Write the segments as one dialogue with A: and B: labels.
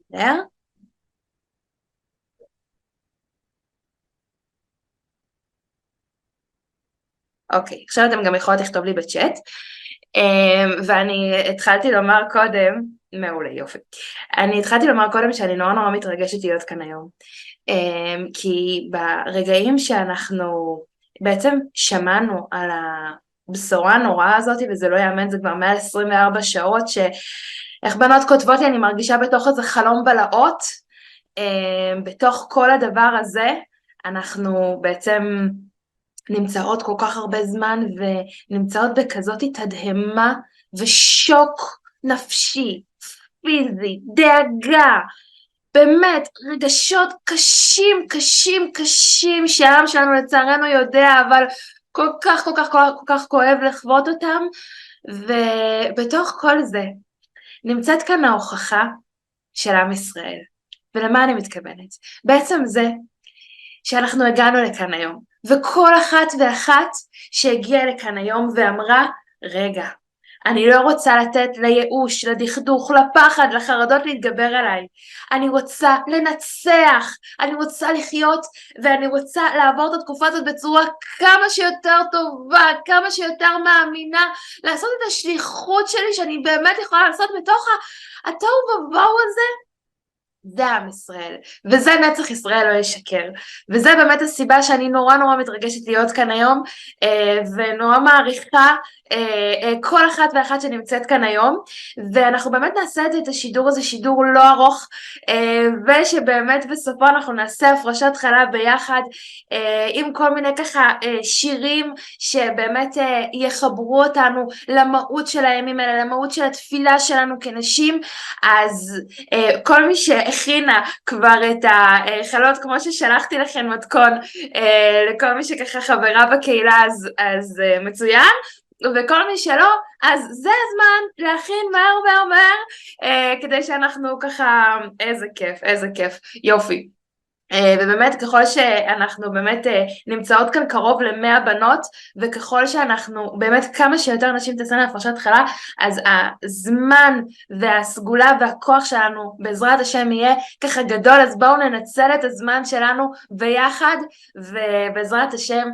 A: בסדר? אוקיי, עכשיו אתם גם יכולות לכתוב לי בצ'אט, ואני התחלתי לומר קודם, מעולה יופי, אני התחלתי לומר קודם שאני נורא נורא מתרגשת להיות כאן היום, כי ברגעים שאנחנו בעצם שמענו על הבשורה הנוראה הזאת, וזה לא יאמן, זה כבר מעל 24 שעות, שאיך בנות כותבות לי, אני מרגישה בתוך איזה חלום בלהות, בתוך כל הדבר הזה, אנחנו בעצם נמצאות כל כך הרבה זמן ונמצאות בכזאת תדהמה ושוק נפשי, פיזי, דאגה, באמת רגשות קשים קשים קשים שהעם שלנו לצערנו יודע, אבל כל כך כל כך כל כך כואב לחוות אותם, ובתוך כל זה נמצאת כאן ההוכחה של עם ישראל. ולמה אני מתכוונת? בעצם זה שאנחנו הגענו לכאן היום, וכל אחת ואחת שהגיעה לכאן היום ואמרה, רגע, אני לא רוצה לתת לייאוש, לדכדוך, לפחד, לחרדות להתגבר עליי. אני רוצה לנצח, אני רוצה לחיות, ואני רוצה לעבור את התקופה הזאת בצורה כמה שיותר טובה, כמה שיותר מאמינה, לעשות את השליחות שלי שאני באמת יכולה לעשות מתוך התוהו ובוהו הזה. זה עם ישראל, וזה נצח ישראל לא ישקר, וזה באמת הסיבה שאני נורא נורא מתרגשת להיות כאן היום, ונורא מעריכה כל אחת ואחת שנמצאת כאן היום, ואנחנו באמת נעשה את השידור הזה שידור לא ארוך, ושבאמת בסופו אנחנו נעשה הפרשת חלב ביחד, עם כל מיני ככה שירים שבאמת יחברו אותנו למהות של הימים האלה, למהות של התפילה שלנו כנשים. אז כל מי שהכינה כבר את החלות, כמו ששלחתי לכם מתכון, לכל מי שככה חברה בקהילה, אז מצוין, וכל מי שלא, אז זה הזמן להכין מהר מהר מהר, כדי שאנחנו ככה, איזה כיף, יופי. ובאמת ככל שאנחנו באמת נמצאות כאן קרוב ל100 בנות, וככל שאנחנו באמת כמה שיותר נשים תעשינה הפרשת חלה, אז הזמן והסגולה והכוח שלנו בעזרת השם יהיה ככה גדול, אז בואו ננצל את הזמן שלנו ביחד, ובעזרת השם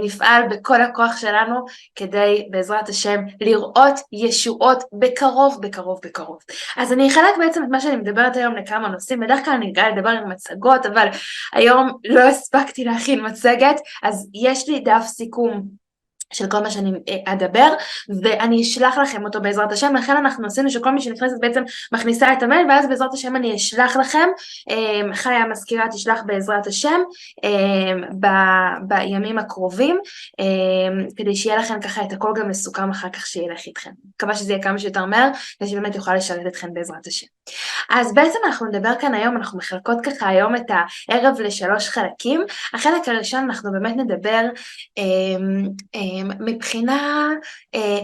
A: נפעל בכל הכוח שלנו, כדי בעזרת השם לראות ישועות בקרוב בקרוב בקרוב. אז אני אחלק בעצם את מה שאני מדברת היום לכמה נושאים, בדרך כלל אני אגע לדבר עם מצגות, אבל היום לא הספקתי להכין מצגת, אז יש לי דף סיכום של כל מה שאני אדבר, ואני אשלח לכם אותו בעזרת השם, לכן אנחנו עשינו שכל מי שנכנסת בעצם מכניסה את המייל, ואז בעזרת השם אני אשלח לכם, חיה המזכירה תשלח בעזרת השם, בימים הקרובים, כדי שיהיה לכם ככה את הכל גם מסוכם אחר כך שילך איתכם. מקווה שזה יהיה כמה שיותר מהר, כדי שבאמת יוכל לשרת אתכם בעזרת השם. אז בעצם אנחנו נדבר כאן היום, אנחנו מחלקות ככה היום את הערב ל3 חלקים. החלק הראשון אנחנו באמת נדבר מבחינה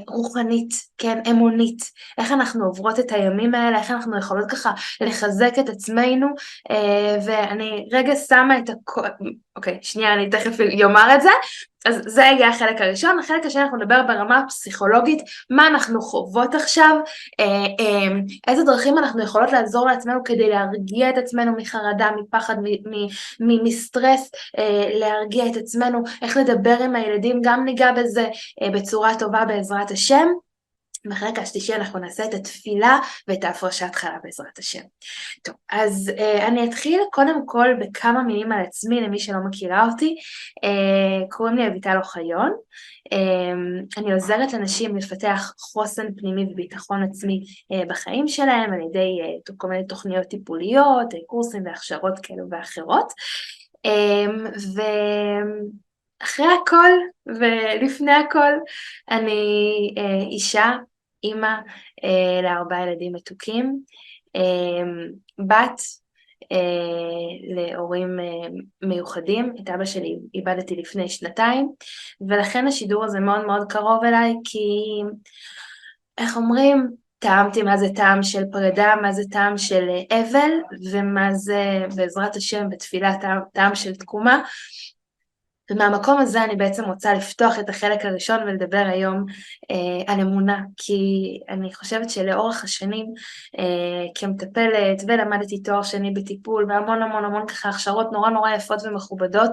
A: רוחנית, כן, אמונית, איך אנחנו עוברות את הימים האלה, איך אנחנו יכולות ככה לחזק את עצמנו, ואני רגע שמה את הכל, אוקיי, שנייה, אני תכף יאמר את זה. אז זה יהיה החלק הראשון. החלק השני אנחנו נדבר ברמה הפסיכולוגית, מה אנחנו חוות עכשיו, איזה דרכים אנחנו יכולות לעזור לעצמנו כדי להרגיע את עצמנו מחרדה, מפחד, מסטרס, להרגיע את עצמנו, איך לדבר עם הילדים, גם ניגע בזה בצורה טובה בעזרת השם. בחלק השלישי אנחנו נעשה את התפילה ואת ההפרשת חלה בעזרת השם. טוב, אז אני אתחיל קודם כל בכמה מילים על עצמי למי שלא מכירה אותי. קוראים לי אביטל אוחיון, אני עוזרת לנשים לפתח חוסן פנימי וביטחון עצמי בחיים שלהם על ידי כל מיני תוכניות טיפוליות, קורסים והכשרות כאלו ואחרות. ואחרי הכל ולפני הכל אני אישה, אימא ל4 ילדים מתוקים, בת להורים מיוחדים. את אבא שלי איבדתי לפני 2 ולכן השידור הזה מאוד מאוד קרוב אליי, כי איך אומרים, טעמתי מה זה טעם של פרידה, מה זה טעם של אבל, ומה זה בעזרת השם בתפילה טעם של תקומה. ומהמקום הזה אני בעצם רוצה לפתוח את החלק הראשון ולדבר היום על אמונה, כי אני חושבת שלאורך השנים כמטפלת ולמדתי תואר שני בטיפול והמון המון המון ככה הכשרות נורא נורא יפות ומכובדות,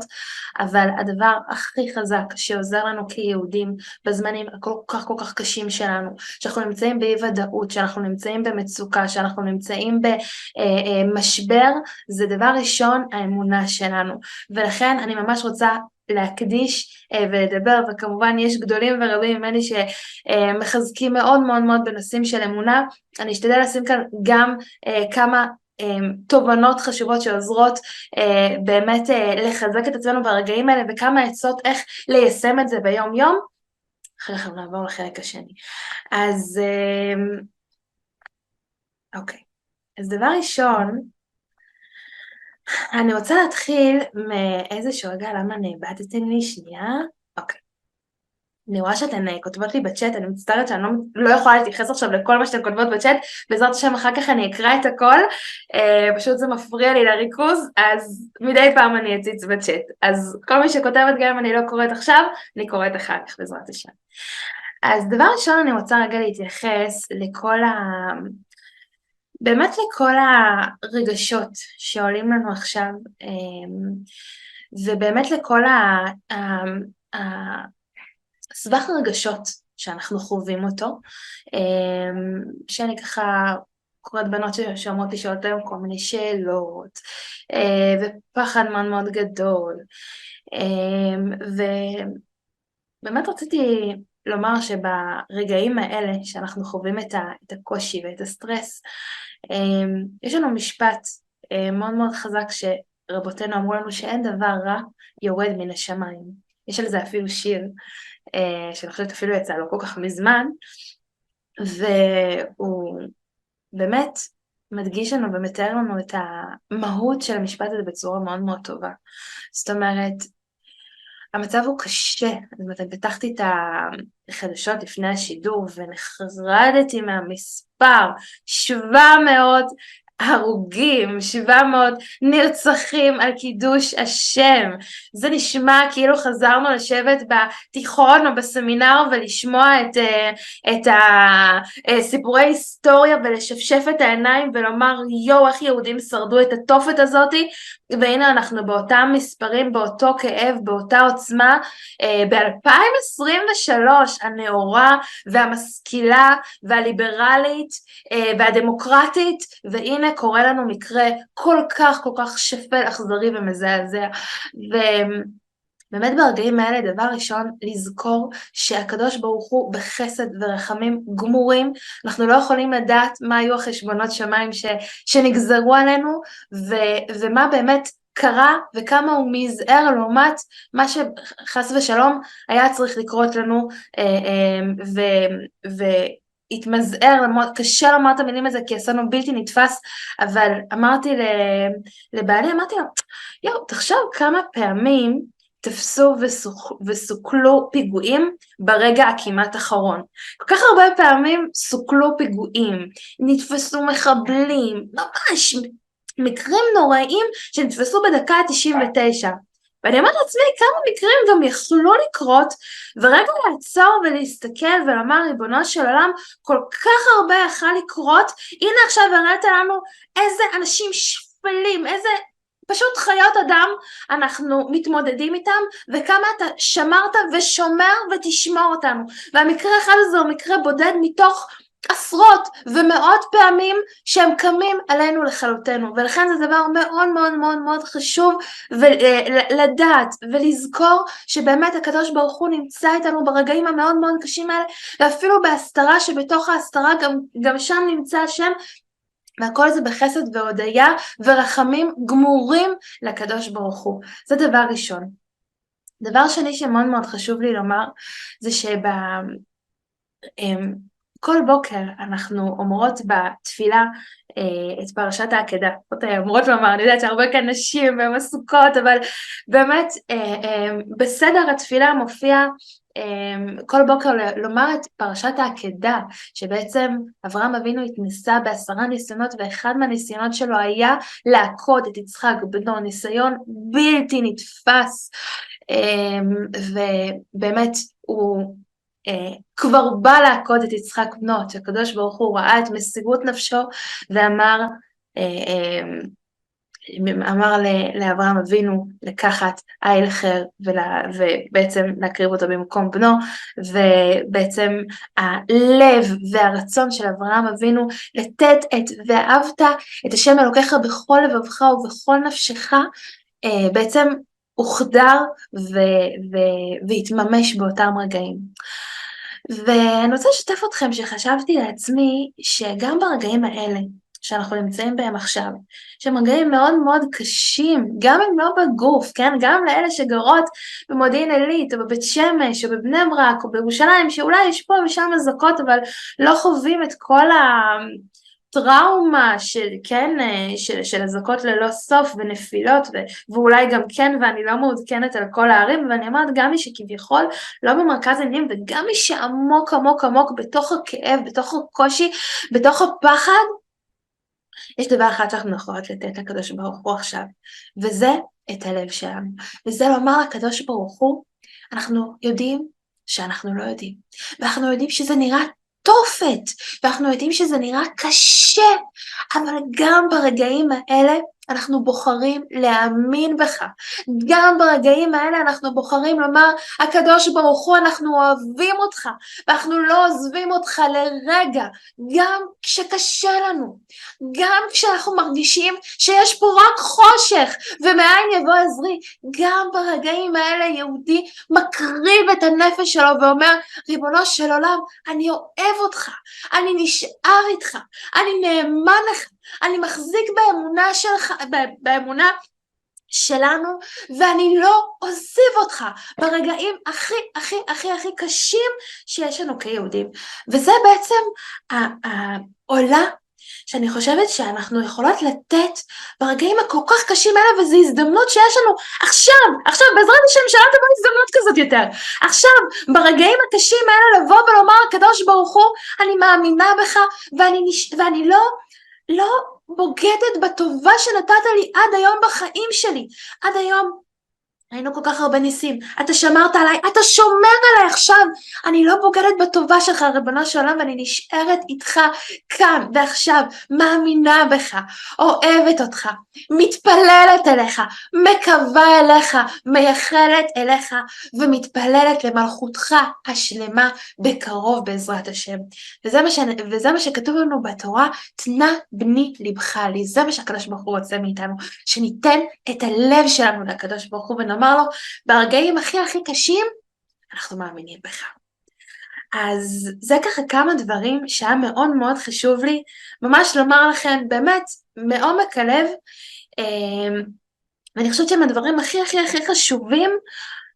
A: אבל הדבר הכי חזק שעוזר לנו כיהודים בזמנים הכל כך כל כך קשים שלנו, שאנחנו נמצאים באי ודאות, שאנחנו נמצאים במצוקה, שאנחנו נמצאים במשבר, זה דבר ראשון האמונה שלנו, ולכן אני ממש רוצה להקדיש ולדבר, וכמובן יש גדולים ורבים ממני שמחזקים מאוד מאוד מאוד בנושאים של אמונה. אני אשתדל לשים כאן גם כמה תובנות חשובות שעוזרות באמת לחזק את עצמנו ברגעים האלה, וכמה עצות איך ליישם את זה ביום יום. אחרי כן נעבור לחלק השני. אז אוקיי, אז דבר ראשון, אני רוצה להתחיל מאיזשהו רגע, למה נאבדתם לי שנייה? אוקיי. אני רואה שאתן כותבות לי בצ'אט, אני מצטערת שאני לא יכולה להתייחס עכשיו לכל מה שאתן כותבות בצ'אט, בעזרת השם אחר כך אני אקרא את הכל, פשוט זה מפריע לי לריכוז, אז מדי פעם אני אציץ בצ'אט. אז כל מי שכותבת, גם אם אני לא קוראת עכשיו, אני קוראת אחר כך בעזרת השם. אז דבר ראשון אני רוצה רגע להתייחס באמת לכל הרגשות שעולים לנו עכשיו, ובאמת לכל סבך הרגשות שאנחנו חווים אותו, שאני ככה קוראת בנות שאומרות לי שאלות היום כל מיני שאלות, ופחד מאוד מאוד גדול, ובאמת רציתי לומר שברגעים האלה שאנחנו חווים את הקושי ואת הסטרס, יש לנו משפט מאוד מאוד חזק שרבותינו אמרו לנו שאין דבר רע יורד מן השמיים. יש על זה אפילו שיר, שאני חושבת אפילו יצא לו כל כך מזמן, והוא באמת מדגיש לנו ומתאר לנו את המהות של המשפט הזה בצורה מאוד מאוד טובה. זאת אומרת, המצב הוא קשה, אז אני פתחתי את החדשות לפני השידור ונחרדתי מהמספר, 700 הרוגים, 700 נרצחים על קידוש השם. זה נשמע כאילו חזרנו לשבת בתיכון או בסמינר ולשמוע את הסיפורי היסטוריה ולשפשף את העיניים ולומר יו איך יהודים שרדו את התופת הזאת, והנה אנחנו באותם מספרים, באותו כאב, באותה עוצמה, ב-2023 הנאורה והמשכילה והליברלית והדמוקרטית, והנה קורה לנו מקרה כל כך כל כך שפל, אכזרי ומזעזע. ובאמת ברגעים האלה דבר ראשון לזכור שהקדוש ברוך הוא בחסד ורחמים גמורים, אנחנו לא יכולים לדעת מה היו החשבונות שמיים שנגזרו עלינו, ומה באמת קרה וכמה הוא מזער לעומת מה שחס ושלום היה צריך לקרות לנו, התמזער, קשה לומר את המילים הזה כי אסון הוא בלתי נתפס, אבל אמרתי לבעלי, אמרתי לו, יו, תחשוב כמה פעמים תפסו וסוכלו פיגועים ברגע הכמעט אחרון. כל כך הרבה פעמים סוכלו פיגועים, נתפסו מחבלים, ממש מקרים נוראים שנתפסו בדקה ה-99. ואני אומרת לעצמי כמה מקרים גם יכלו לקרות, ורגע לעצור ולהסתכל ולומר ריבונו של עולם, כל כך הרבה יכל לקרות, הנה עכשיו הראת לנו איזה אנשים שפלים, איזה פשוט חיות אדם אנחנו מתמודדים איתם, וכמה אתה שמרת ושומר ותשמור אותנו. והמקרה אחד הזה הוא מקרה בודד מתוך עשרות ומאות פעמים שהם קמים עלינו לכלותנו, ולכן זה דבר מאוד מאוד מאוד מאוד חשוב לדעת ולזכור שבאמת הקדוש ברוך הוא נמצא איתנו ברגעים המאוד מאוד קשים האלה, ואפילו בהסתרה שבתוך ההסתרה גם שם נמצא השם, והכל זה בחסד והודיה ורחמים גמורים לקדוש ברוך הוא. זה דבר ראשון. דבר שני שמאוד מאוד חשוב לי לומר, זה כל בוקר אנחנו אומרות בתפילה את פרשת העקדה, אומרות לומר, אני יודעת שהרבה כאן נשים והן עסוקות, אבל באמת בסדר התפילה מופיע כל בוקר לומר את פרשת העקדה, שבעצם אברהם אבינו התנסה ב10 ניסיונות, ואחד מהניסיונות שלו היה לעקוד את יצחק בנו, ניסיון בלתי נתפס, ובאמת הוא כבר בא לעקוד את יצחק בנו, שהקדוש ברוך הוא ראה את מסירות נפשו ואמר, אמר לאברהם אבינו לקחת איל אחר ובעצם להקריב אותו במקום בנו, ובעצם הלב והרצון של אברהם אבינו לתת את ואהבת את השם אלוקיך בכל לבבך ובכל נפשך, בעצם הוחדר והתממש באותם רגעים. ואני רוצה לשתף אתכם שחשבתי לעצמי שגם ברגעים האלה שאנחנו נמצאים בהם עכשיו, שהם רגעים מאוד מאוד קשים, גם אם לא בגוף, כן? גם לאלה שגרות במודיעין עילית, או בבית שמש, או בבני ברק, או בירושלים, שאולי יש פה ושם אזעקות, אבל לא חווים את כל הטראומה של, כן, של אזעקות ללא סוף ונפילות, ואולי גם כן, ואני לא מעודכנת על כל הערים, ואני אמרת גם מי שכביכול לא במרכז העניינים, וגם מי שעמוק עמוק עמוק בתוך הכאב, בתוך הקושי, בתוך הפחד, יש דבר אחד שאנחנו יכולות לתת לקדוש ברוך הוא עכשיו, וזה את הלב שלנו, וזה לומר לקדוש ברוך הוא, אנחנו יודעים שאנחנו לא יודעים, ואנחנו יודעים שזה נראה תופת, ואנחנו יודעים שזה נראה קשה, אבל גם ברגעים האלה אנחנו בוחרים להאמין בך, גם ברגעים האלה אנחנו בוחרים לומר, הקדוש ברוך הוא אנחנו אוהבים אותך, ואנחנו לא עוזבים אותך לרגע, גם כשקשה לנו, גם כשאנחנו מרגישים שיש פה רק חושך, ומאין יבוא עזרי, גם ברגעים האלה יהודי מקריב את הנפש שלו ואומר, ריבונו של עולם, אני אוהב אותך, אני נשאר איתך, אני נאמן לך, אני מחזיק באמונה שלך, באמונה שלנו, ואני לא עוזב אותך ברגעים הכי הכי הכי הכי קשים שיש לנו כיהודים. וזה בעצם העולה שאני חושבת שאנחנו יכולות לתת ברגעים הכל כך קשים האלה, וזו הזדמנות שיש לנו עכשיו, בעזרת השם שלא תבוא הזדמנות כזאת יותר, עכשיו, ברגעים הקשים האלה לבוא ולומר, הקדוש ברוך הוא, אני מאמינה בך, ואני לא בוגדת בטובה שנתת לי עד היום בחיים שלי, עד היום, היינו כל כך הרבה ניסים, אתה שמרת עליי, אתה שומר עליי עכשיו, אני לא בוגדת בטובה שלך ריבונו של עולם, ואני נשארת איתך כאן ועכשיו, מאמינה בך, אוהבת אותך, מתפללת אליך, מקווה אליך, מייחלת אליך, ומתפללת למלכותך השלמה בקרוב בעזרת השם. וזה מה שכתוב לנו בתורה, תנה בני לבך לי, זה מה שהקדוש ברוך הוא רוצה מאיתנו, שניתן את הלב שלנו לקדוש ברוך הוא, ונאמר לו, ברגעים הכי הכי קשים, אנחנו מאמינים בך. אז זה ככה כמה דברים שהיה מאוד מאוד חשוב לי, ממש לומר לכם, באמת, מעומק הלב, ואני חושבת שהם הדברים הכי הכי הכי חשובים,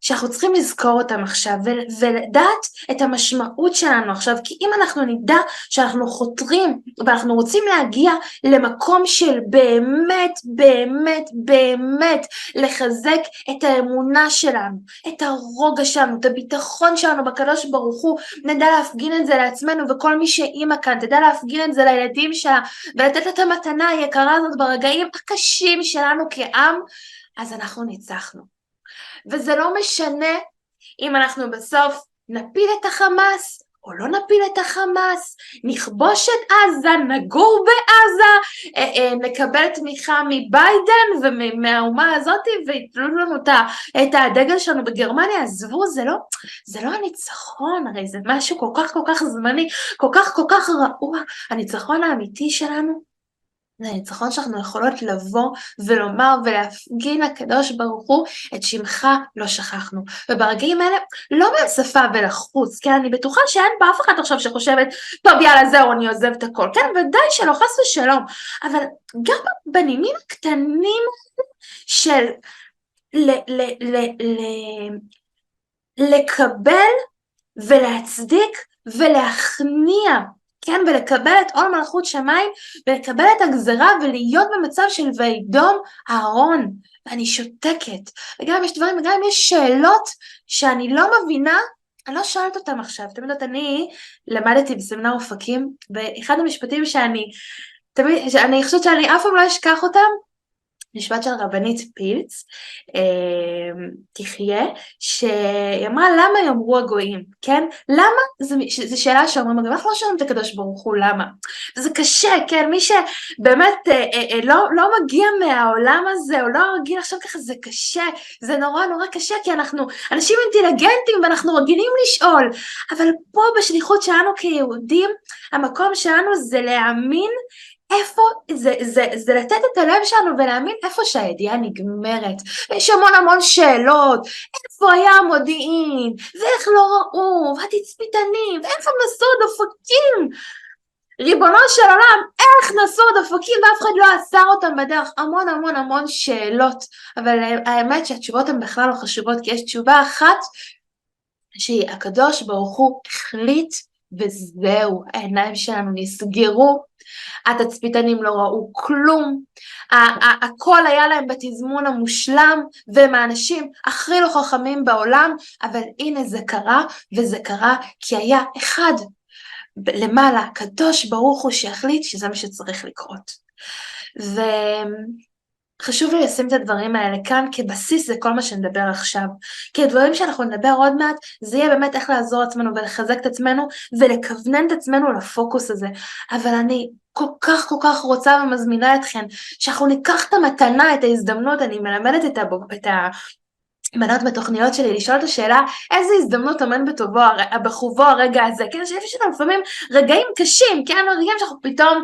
A: שאנחנו צריכים לזכור אותם עכשיו, ולדעת את המשמעות שלנו עכשיו, כי אם אנחנו נדע שאנחנו חותרים, ואנחנו רוצים להגיע למקום של באמת, באמת, באמת, לחזק את האמונה שלנו, את הרוגע שלנו, את הביטחון שלנו בקדוש ברוך הוא, נדע להפגין את זה לעצמנו, וכל מי שאימא כאן, תדע להפגין את זה לילדים שלה, ולתת את המתנה היקרה הזאת ברגעים הקשים שלנו כעם, אז אנחנו ניצחנו. וזה לא משנה אם אנחנו בסוף נפיל את החמאס או לא נפיל את החמאס, נכבוש את עזה, נגור בעזה, נקבל תמיכה מביידן ומהאומה הזאת ויתלו לנו את הדגל שלנו בגרמניה. עזבו, זה לא הניצחון, הרי זה משהו כל כך כל כך זמני, כל כך כל כך רעוע. הניצחון האמיתי שלנו זה ניצחון שאנחנו יכולות לבוא ולומר ולהפגין לקדוש ברוך הוא, את שמך לא שכחנו. וברגעים האלה, לא מהשפה ולחוץ, כי אני בטוחה שאין באף אחד עכשיו שחושבת, טוב יאללה זהו אני עוזב את הכל, כן ודאי שלא, חס ושלום, אבל גם בנימים הקטנים של לקבל ולהצדיק ולהכניע, כן, ולקבל את עול מלכות שמיים, ולקבל את הגזרה, ולהיות במצב של וידום אהרון, ואני שותקת, וגם יש דברים, וגם יש שאלות, שאני לא מבינה, אני לא שואלת אותם עכשיו, תמיד אני למדתי בסמינר אופקים, ואחד המשפטים שאני חושבת שאני אף פעם לא אשכח אותם, משפט של רבנית פילץ, תחיה, שהיא אמרה למה יאמרו הגויים, כן? למה? זו שאלה שאומרים הגויים, אנחנו לא שואלים את הקדוש ברוך הוא למה. זה קשה, כן? מי שבאמת לא מגיע מהעולם הזה, או לא רגיל עכשיו ככה, זה קשה, זה נורא נורא קשה, כי אנחנו אנשים אינטליגנטים ואנחנו רגילים לשאול, אבל פה בשליחות שלנו כיהודים, המקום שלנו זה להאמין איפה, זה לתת את הלב שלנו ולהאמין איפה שהידיעה נגמרת. יש המון המון שאלות, איפה היה המודיעין, ואיך לא ראו, והתצפיתנים, ואיך הם נסעו עוד אופקים, ריבונו של עולם, איך נסעו עוד אופקים ואף אחד לא עצר אותם בדרך, המון המון המון שאלות, אבל האמת שהתשובות הן בכלל לא חשובות, כי יש תשובה אחת, שהקדוש ברוך הוא החליט, וזהו, העיניים שלנו נסגרו, התצפיתנים לא ראו כלום, הכל היה להם בתזמון המושלם, והם האנשים הכי לא חכמים בעולם, אבל הנה זה קרה, וזה קרה כי היה אחד למעלה, קדוש ברוך הוא שהחליט שזה מה שצריך לקרות. חשוב לי לשים את הדברים האלה כאן כבסיס לכל מה שנדבר עכשיו, כי הדברים שאנחנו נדבר עוד מעט, זה יהיה באמת איך לעזור עצמנו ולחזק את עצמנו ולכוונן את עצמנו לפוקוס הזה, אבל אני כל כך רוצה ומזמינה אתכם, שאנחנו ניקח את המתנה, את ההזדמנות, אני מלמדת את בנות בתוכניות שלי, לשאול את השאלה, איזה הזדמנות עומד בחובו הרגע הזה, כן, שיש לנו לפעמים רגעים קשים, כן, רגעים שאנחנו פתאום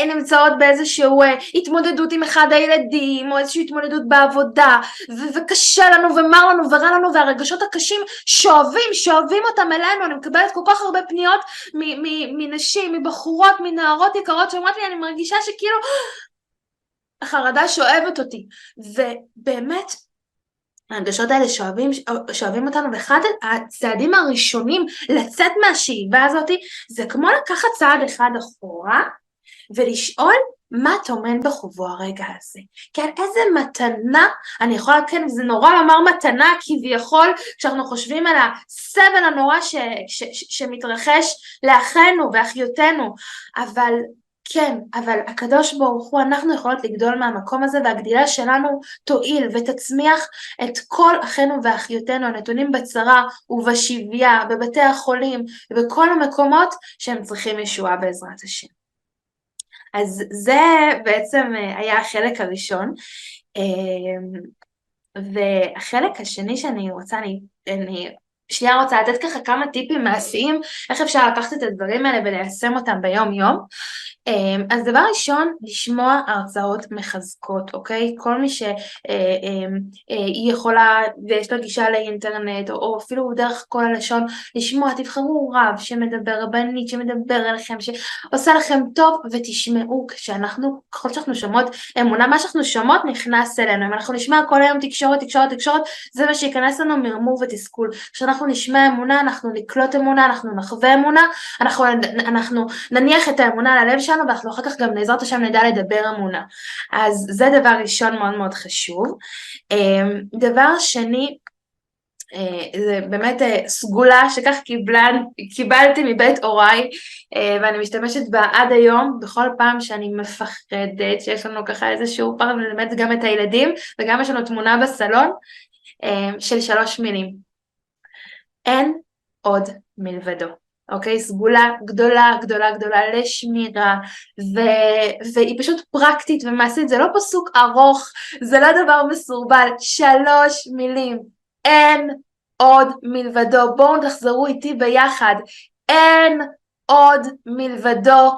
A: נמצאות באיזשהו התמודדות עם אחד הילדים, או איזושהי התמודדות בעבודה, וקשה לנו ומר לנו ורע לנו, והרגשות הקשים שואבים אותם אלינו, אני מקבלת כל כך הרבה פניות מנשים, מבחורות, מנערות יקרות, שאומרת לי, אני מרגישה שכאילו, החרדה שואבת אותי, ובאמת, ההרגשות האלה שואבים אותנו, ואחד הצעדים הראשונים לצאת מהשאיבה הזאת, זה כמו לקחת צעד אחד אחורה, ולשאול מה טומן בחובו הרגע הזה. כן, איזה מתנה, אני יכולה, כן, זה נורא לומר מתנה, כביכול, כשאנחנו חושבים על הסבל הנורא שמתרחש לאחינו ואחיותינו, אבל כן, אבל הקדוש ברוך הוא, אנחנו יכולות לגדול מהמקום הזה, והגדילה שלנו תועיל ותצמיח את כל אחינו ואחיותינו הנתונים בצרה ובשביה, בבתי החולים, ובכל המקומות שהם צריכים ישועה בעזרת השם. אז זה בעצם היה החלק הראשון, והחלק השני שאני רוצה, אני שנייה רוצה לתת ככה כמה טיפים מעשיים, איך אפשר לקחת את הדברים האלה וליישם אותם ביום יום. אז דבר ראשון, לשמוע הרצאות מחזקות, אוקיי? כל מי שהיא יכולה ויש לה גישה לאינטרנט, או אפילו דרך כל הלשון, לשמוע, תבחרו רב שמדבר, רבנית שמדבר עליכם, שעושה לכם טוב, ותשמעו, ככל שאנחנו שומעות אמונה, מה שאנחנו שומעות נכנס אלינו, אם אנחנו נשמע כל היום תקשורת, זה מה שיכנס לנו מרמור ותסכול. כשאנחנו נשמע אמונה, אנחנו נקלוט אמונה, אנחנו נחווה אמונה, אנחנו נניח את האמונה על הלב שלנו, ואנחנו אחר כך גם בעזרת השם נדע לדבר אמונה. אז זה דבר ראשון מאוד מאוד חשוב. דבר שני, זה באמת סגולה שכך קיבלתי מבית הוריי, ואני משתמשת בה עד היום, בכל פעם שאני מפחדת, שיש לנו ככה איזשהו פעם ללמד גם את הילדים, וגם יש לנו תמונה בסלון, של 3 מילים. אין עוד מלבדו. אוקיי, סגולה גדולה לשמירה, והיא פשוט פרקטית ומעשית, זה לא פסוק ארוך, זה לא דבר מסורבל, 3 מילים, אין עוד מלבדו, בואו תחזרו איתי ביחד, אין עוד מלבדו,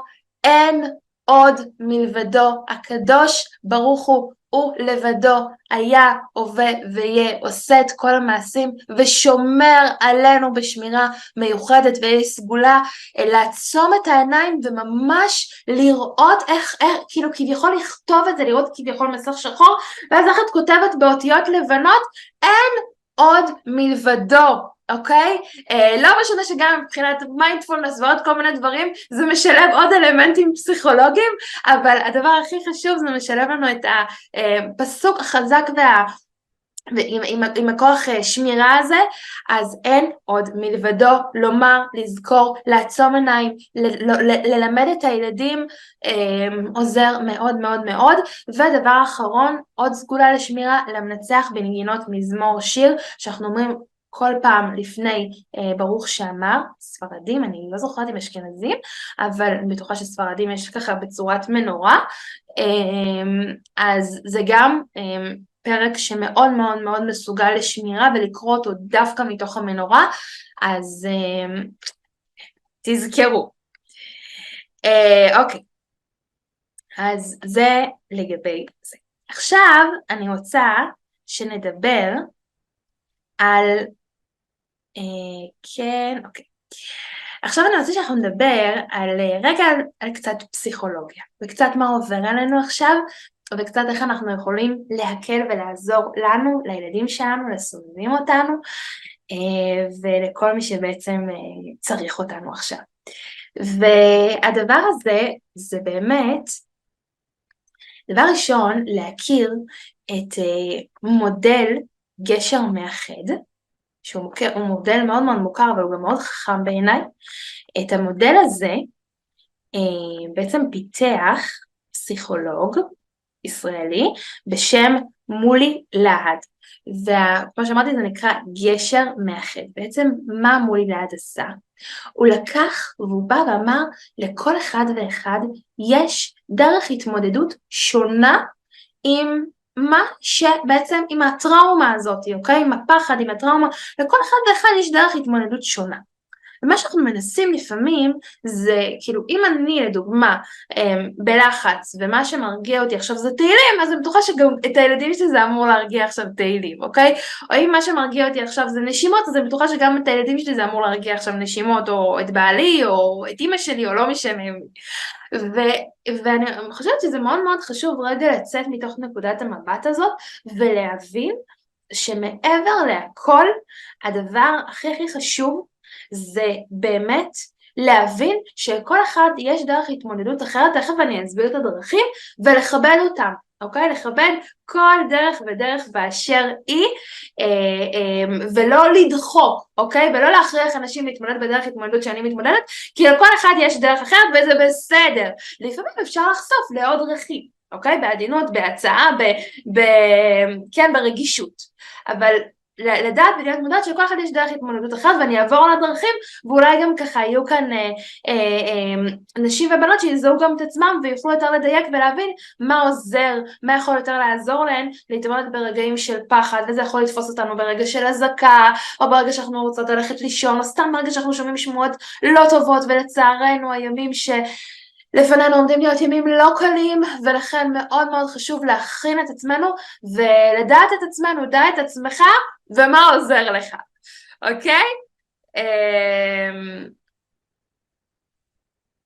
A: אין עוד מלבדו, הקדוש ברוך הוא לבדו היה, הווה ויהיה, עושה את כל המעשים ושומר עלינו בשמירה מיוחדת, ויש סגולה לעצום את העיניים וממש לראות איך כאילו כביכול לכתוב את זה, לראות כביכול מסך שחור, ואז אחת כותבת באותיות לבנות, אין עוד מלבדו. אוקיי? לא משנה שגם מבחינת מיינדפולנס ועוד כל מיני דברים, זה משלב עוד אלמנטים פסיכולוגיים, אבל הדבר הכי חשוב זה משלב לנו את הפסוק החזק ועם הכוח שמירה הזה, אז אין עוד מלבדו לומר, לזכור, לעצום עיניים, ללמד את הילדים, עוזר מאוד מאוד מאוד. ודבר אחרון, עוד סגולה לשמירה, למנצח בנגינות מזמור שיר, שאנחנו אומרים כל פעם לפני ברוך שאמר, ספרדים, אני לא זוכרת אם אשכנזים, אבל אני בטוחה שספרדים יש ככה בצורת מנורה, אז זה גם פרק שמאוד מאוד מאוד מסוגל לשמירה, ולקרוא אותו דווקא מתוך המנורה, אז תזכרו. אוקיי, אז זה לגבי זה. עכשיו אני רוצה שנדבר על, כן, אוקיי. עכשיו אני רוצה שאנחנו נדבר רגע על קצת פסיכולוגיה, וקצת מה עובר עלינו עכשיו, וקצת איך אנחנו יכולים להקל ולעזור לנו, לילדים שלנו, לסובבים אותנו, ולכל מי שבעצם צריך אותנו עכשיו. והדבר הזה זה באמת, דבר ראשון, להכיר את מודל גשר מאחד, שהוא מודל מאוד מאוד מוכר, אבל הוא גם מאוד חכם בעיניי. את המודל הזה בעצם פיתח פסיכולוג ישראלי בשם מולי להד, וכמו שאמרתי זה נקרא גשר מאחד. בעצם מה מולי להד עשה? הוא לקח והוא בא ואמר לכל אחד ואחד יש דרך התמודדות שונה עם מה שבעצם עם הטראומה הזאת, אוקיי? עם הפחד, עם הטראומה, לכל אחד ואחד יש דרך התמודדות שונה. ומה שאנחנו מנסים לפעמים זה, כאילו אם אני לדוגמה בלחץ ומה שמרגיע אותי עכשיו זה תהילים, אז אני בטוחה שגם את הילדים שלי זה אמור להרגיע עכשיו תהילים, אוקיי? או אם מה שמרגיע אותי עכשיו זה נשימות, אז אני בטוחה שגם את הילדים שלי זה אמור להרגיע עכשיו נשימות, או את בעלי, או את אמא שלי, או לא משנה. ואני חושבת שזה מאוד מאוד חשוב רגע לצאת מתוך נקודת המבט הזאת, ולהבין שמעבר להכל, הדבר הכי הכי חשוב, זה באמת להבין שכל אחד יש דרך התמודדות אחרת, תכף אני אסביר את הדרכים, ולכבד אותם, אוקיי? לכבד כל דרך ודרך באשר היא, ולא לדחוק, אוקיי? ולא להכריח אנשים להתמודד בדרך התמודדות שאני מתמודדת, כי לכל אחד יש דרך אחרת וזה בסדר. לפעמים אפשר לחשוף לעוד דרכים, אוקיי? בעדינות, בהצעה, כן, ברגישות. אבל לדעת ולהיות מודעת שכל אחד יש דרך התמודדות אחת, ואני אעבור על הדרכים, ואולי גם ככה יהיו כאן נשים ובנות שיזהו גם את עצמם, ויוכלו יותר לדייק ולהבין מה עוזר, מה יכול יותר לעזור להן, להתמודד ברגעים של פחד, וזה יכול לתפוס אותנו ברגע של הזקה, או ברגע שאנחנו רוצות ללכת לישון, או סתם ברגע שאנחנו שומעים שמועות לא טובות, ולצערנו הימים לפנינו עומדים להיות ימים לא קלים, ולכן מאוד מאוד חשוב להכין את עצמנו, ולדעת את עצמנו, דע את עצמך, ומה עוזר לך, אוקיי?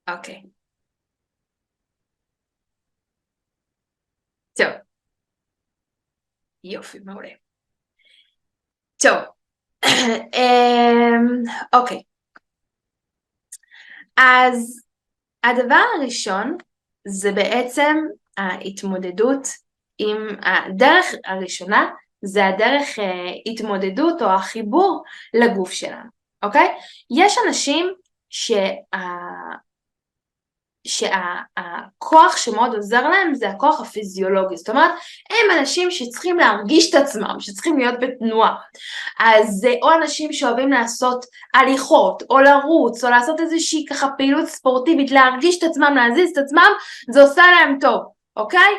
A: אוקיי. טוב. יופי, מעולה. טוב. אוקיי. אז הדבר הראשון זה בעצם ההתמודדות עם הדרך הראשונה, זה הדרך התמודדות או החיבור לגוף שלנו, אוקיי? יש אנשים שהכוח שמאוד עוזר להם זה הכוח הפיזיולוגי, זאת אומרת, הם אנשים שצריכים להרגיש את עצמם, שצריכים להיות בתנועה, אז זה או אנשים שאוהבים לעשות הליכות, או לרוץ, או לעשות איזושהי ככה פעילות ספורטיבית, להרגיש את עצמם, להזיז את עצמם, זה עושה להם טוב, אוקיי?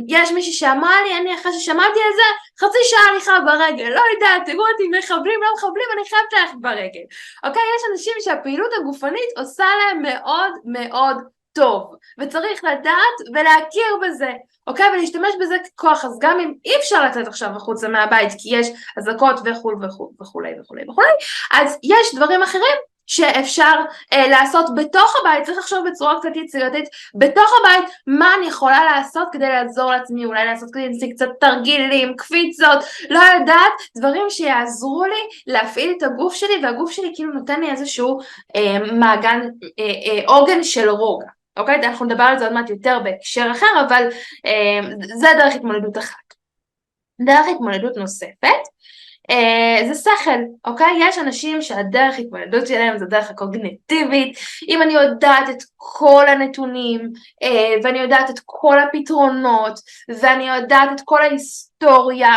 A: יש מישהי שאמרה לי, אני אחרי ששמעתי על זה, חצי שעה הליכה ברגל, לא יודעת, תראו אותי מחבלים, לא מחבלים, אני חייבת ללכת ברגל, אוקיי? יש אנשים שהפעילות הגופנית עושה להם מאוד מאוד טוב, וצריך לדעת ולהכיר בזה, אוקיי? ולהשתמש בזה ככוח, אז גם אם אי אפשר לצאת עכשיו החוצה מהבית, כי יש אזעקות וכו' וכו' וכו' וכו' וכו', אז יש דברים אחרים, שאפשר לעשות בתוך הבית, צריך לחשוב בצורה קצת יצירתית, בתוך הבית, מה אני יכולה לעשות כדי לעזור לעצמי, אולי לעשות כדי קצת תרגילים, קפיצות, לא יודעת, דברים שיעזרו לי להפעיל את הגוף שלי, והגוף שלי כאילו נותן לי איזשהו מעגן, עוגן של רוגע, אוקיי? אנחנו נדבר על זה עוד מעט יותר בהקשר אחר, אבל זה דרך התמודדות אחת. דרך התמודדות נוספת, זה שכל, אוקיי? יש אנשים שהדרך התמודדות שלהם זה דרך הקוגניטיבית, אם אני יודעת את כל הנתונים, ואני יודעת את כל הפתרונות, ואני יודעת את כל ההיסטוריה,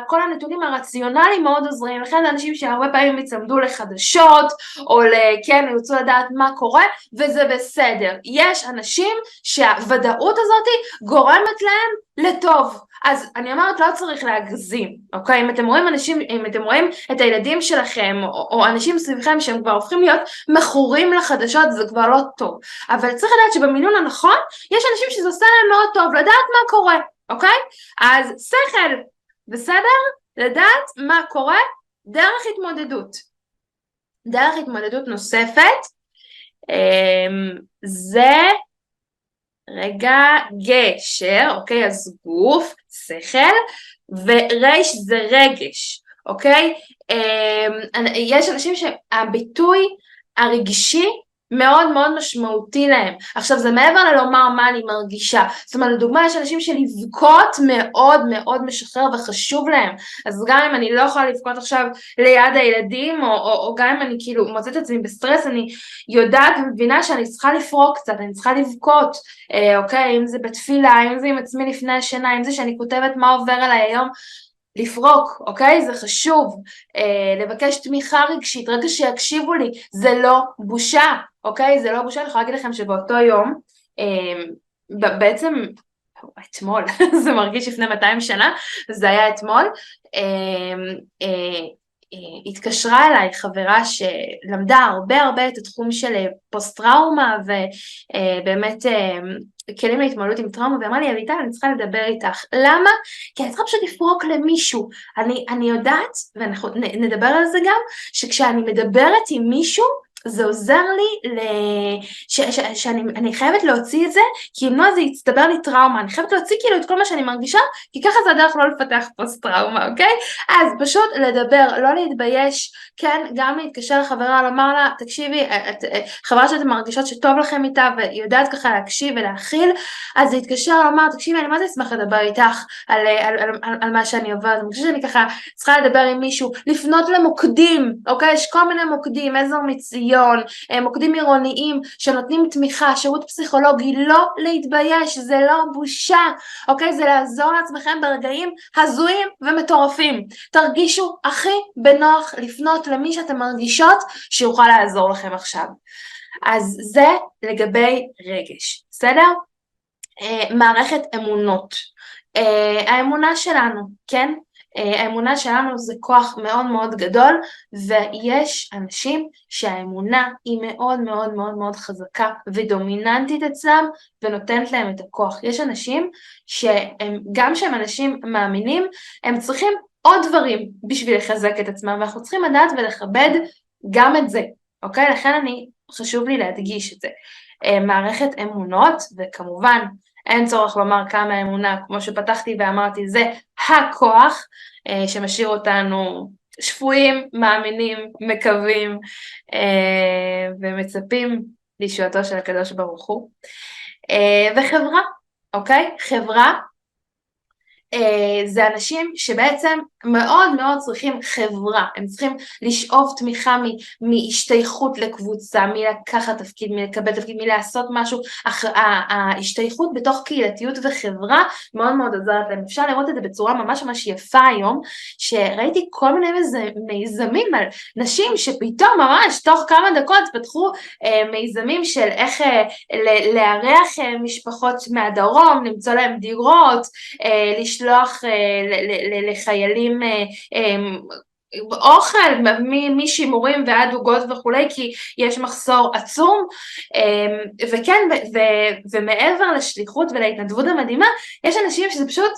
A: כל הנתונים הרציונליים מאוד עוזרים, לכן אנשים שהרבה פעמים יצמדו לחדשות, או כן, ירצו לדעת מה קורה, וזה בסדר. יש אנשים שהוודאות הזאת גורמת להם לטוב. אז אני אומרת, לא צריך להגזים, אוקיי? אם אתם רואים אנשים, אם אתם רואים את הילדים שלכם, או אנשים סביבכם שהם כבר הופכים להיות מכורים לחדשות, זה כבר לא טוב. אבל צריך לדעת שבמינון הנכון, יש אנשים שזה עושה להם מאוד טוב, לדעת מה קורה, אוקיי? אז שכל, בסדר? לדעת מה קורה דרך התמודדות. דרך התמודדות נוספת, זה רגע גשר, אוקיי? אז גוף, שכל, וריש זה רגש, אוקיי? יש אנשים שהביטוי הרגשי מאוד מאוד משמעותי להם. עכשיו זה מעבר ללומר מה אני מרגישה, זאת אומרת לדוגמה יש אנשים שלבכות מאוד מאוד משחרר וחשוב להם, אז גם אם אני לא יכולה לבכות עכשיו ליד הילדים, או גם אם אני כאילו מוצאת את עצמי בסטרס, אני יודעת ומבינה שאני צריכה לפרוק קצת, אני צריכה לבכות, אוקיי, אם זה בתפילה, אם זה עם עצמי לפני השינה, אם זה שאני כותבת מה עובר עליי היום, לפרוק, אוקיי? זה חשוב, לבקש תמיכה רגשית, רגע שיקשיבו לי, זה לא בושה, אוקיי? זה לא בושה, אני יכולה להגיד לכם שבאותו יום, בעצם, אתמול, זה מרגיש לפני 200 שנה, זה היה אתמול, התקשרה אליי חברה שלמדה הרבה את התחום של פוסט טראומה ובאמת כלים להתמודדות עם טראומה, ואמרה לי אביטל אני צריכה לדבר איתך, למה? כי אני צריכה פשוט לפרוק למישהו, אני יודעת ואנחנו נדבר על זה גם, שכשאני מדברת עם מישהו זה עוזר לי שאני חייבת להוציא את זה, כי אם לא זה יצטבר לי טראומה, אני חייבת להוציא כאילו את כל מה שאני מרגישה, כי ככה זה הדרך לא לפתח פוסט טראומה, אוקיי? אז פשוט לדבר, לא להתבייש, כן, גם להתקשר לחברה, לומר לה, תקשיבי, חברה שאתם מרגישות שטוב לכם איתה, ויודעת ככה להקשיב ולהכיל, אז להתקשר, לומר, תקשיבי, אני מה זה אשמח לדבר איתך על מה שאני עוברת, אני חושבת שאני ככה צריכה לדבר עם מישהו, לפנות למוקדים, אוקיי? יש כל מיני מוקדים, עזר מציון, מוקדים עירוניים שנותנים תמיכה, שירות פסיכולוגי, לא להתבייש, זה לא בושה, אוקיי? זה לעזור לעצמכם ברגעים הזויים ומטורפים. תרגישו הכי בנוח לפנות למי שאתם מרגישות שיוכל לעזור לכם עכשיו. אז זה לגבי רגש, בסדר? מערכת אמונות. האמונה שלנו, כן? האמונה שלנו זה כוח מאוד מאוד גדול, ויש אנשים שהאמונה היא מאוד מאוד מאוד מאוד חזקה ודומיננטית אצלם, ונותנת להם את הכוח. יש אנשים שהם, גם שהם אנשים מאמינים, הם צריכים עוד דברים בשביל לחזק את עצמם, ואנחנו צריכים לדעת ולכבד גם את זה, אוקיי? לכן חשוב לי להדגיש את זה. מערכת אמונות, וכמובן, אין צורך לומר כמה אמונה, כמו שפתחתי ואמרתי, זה הכוח שמשאיר אותנו שפויים, מאמינים, מקווים ומצפים לישועתו של הקדוש ברוך הוא. וחברה, אוקיי? חברה זה אנשים שבעצם מאוד מאוד צריכים חברה, הם צריכים לשאוב תמיכה מהשתייכות לקבוצה, מלקחת תפקיד, מלקבל תפקיד, מלעשות משהו, ההשתייכות בתוך קהילתיות וחברה מאוד מאוד עזרת להם. אפשר לראות את זה בצורה ממש ממש יפה היום, שראיתי כל מיני מיזמים על נשים שפתאום ממש תוך כמה דקות פתחו מיזמים של איך לארח משפחות מהדרום, למצוא להם דירות, לשלוח לחיילים אוכל, משימורים ועד עוגות וכולי, כי יש מחסור עצום, וכן, ומעבר לשליחות ולהתנדבות המדהימה, יש אנשים שזה פשוט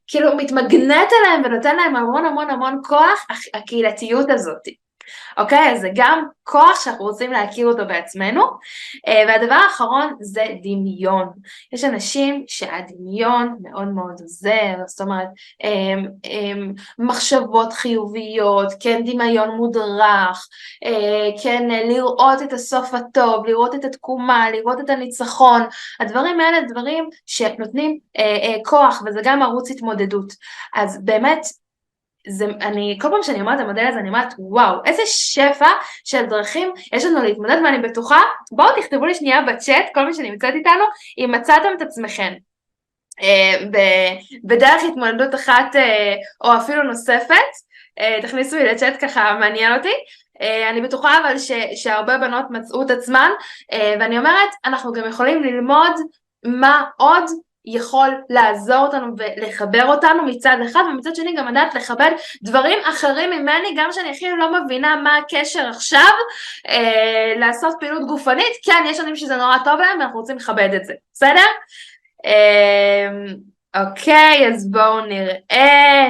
A: כאילו מתמגנט עליהם ונותן להם המון המון המון כוח, הקהילתיות הזאת. אוקיי? אז זה גם כוח שאנחנו רוצים להכיר אותו בעצמנו. והדבר האחרון זה דמיון. יש אנשים שהדמיון מאוד מאוד עוזר, זאת אומרת, מחשבות חיוביות, כן, דמיון מודרך, כן, לראות את הסוף הטוב, לראות את התקומה, לראות את הניצחון. הדברים האלה דברים שנותנים כוח, וזה גם ערוץ התמודדות. אז באמת, אני, כל פעם שאני אומרת את המודל הזה, אני אומרת, וואו, איזה שפע של דרכים יש לנו להתמודד, ואני בטוחה, בואו תכתבו לי שנייה בצ'אט, כל מי שנמצאת איתנו, אם מצאתם את עצמכם בדרך התמודדות אחת או אפילו נוספת, תכניסו לי לצ'אט, ככה מעניין אותי. אני בטוחה אבל שהרבה בנות מצאו את עצמן, ואני אומרת, אנחנו גם יכולים ללמוד מה עוד יכול לעזור אותנו ולחבר אותנו מצד אחד, ומצד שני גם לדעת לכבד דברים אחרים ממני, גם שאני אפילו לא מבינה מה הקשר עכשיו לעשות פעילות גופנית. כן, יש אנשים שזה נורא טוב להם ואנחנו רוצים לכבד את זה, בסדר? אוקיי, אז בואו נראה.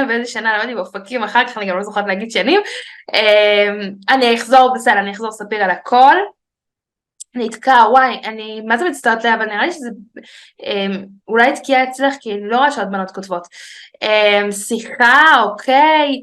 A: באיזה שנה למדתי באופקים, אחר כך אני גם לא זוכרת להגיד שנים. אני אחזור, בסדר, אני אחזור ספיר על הכל. נתקע, וואי, אני מה זה מצטערת לה, אבל נראה לי שזה אולי תקיעה אצלך, כי אני לא רואה שעוד בנות כותבות. שיחה, אוקיי,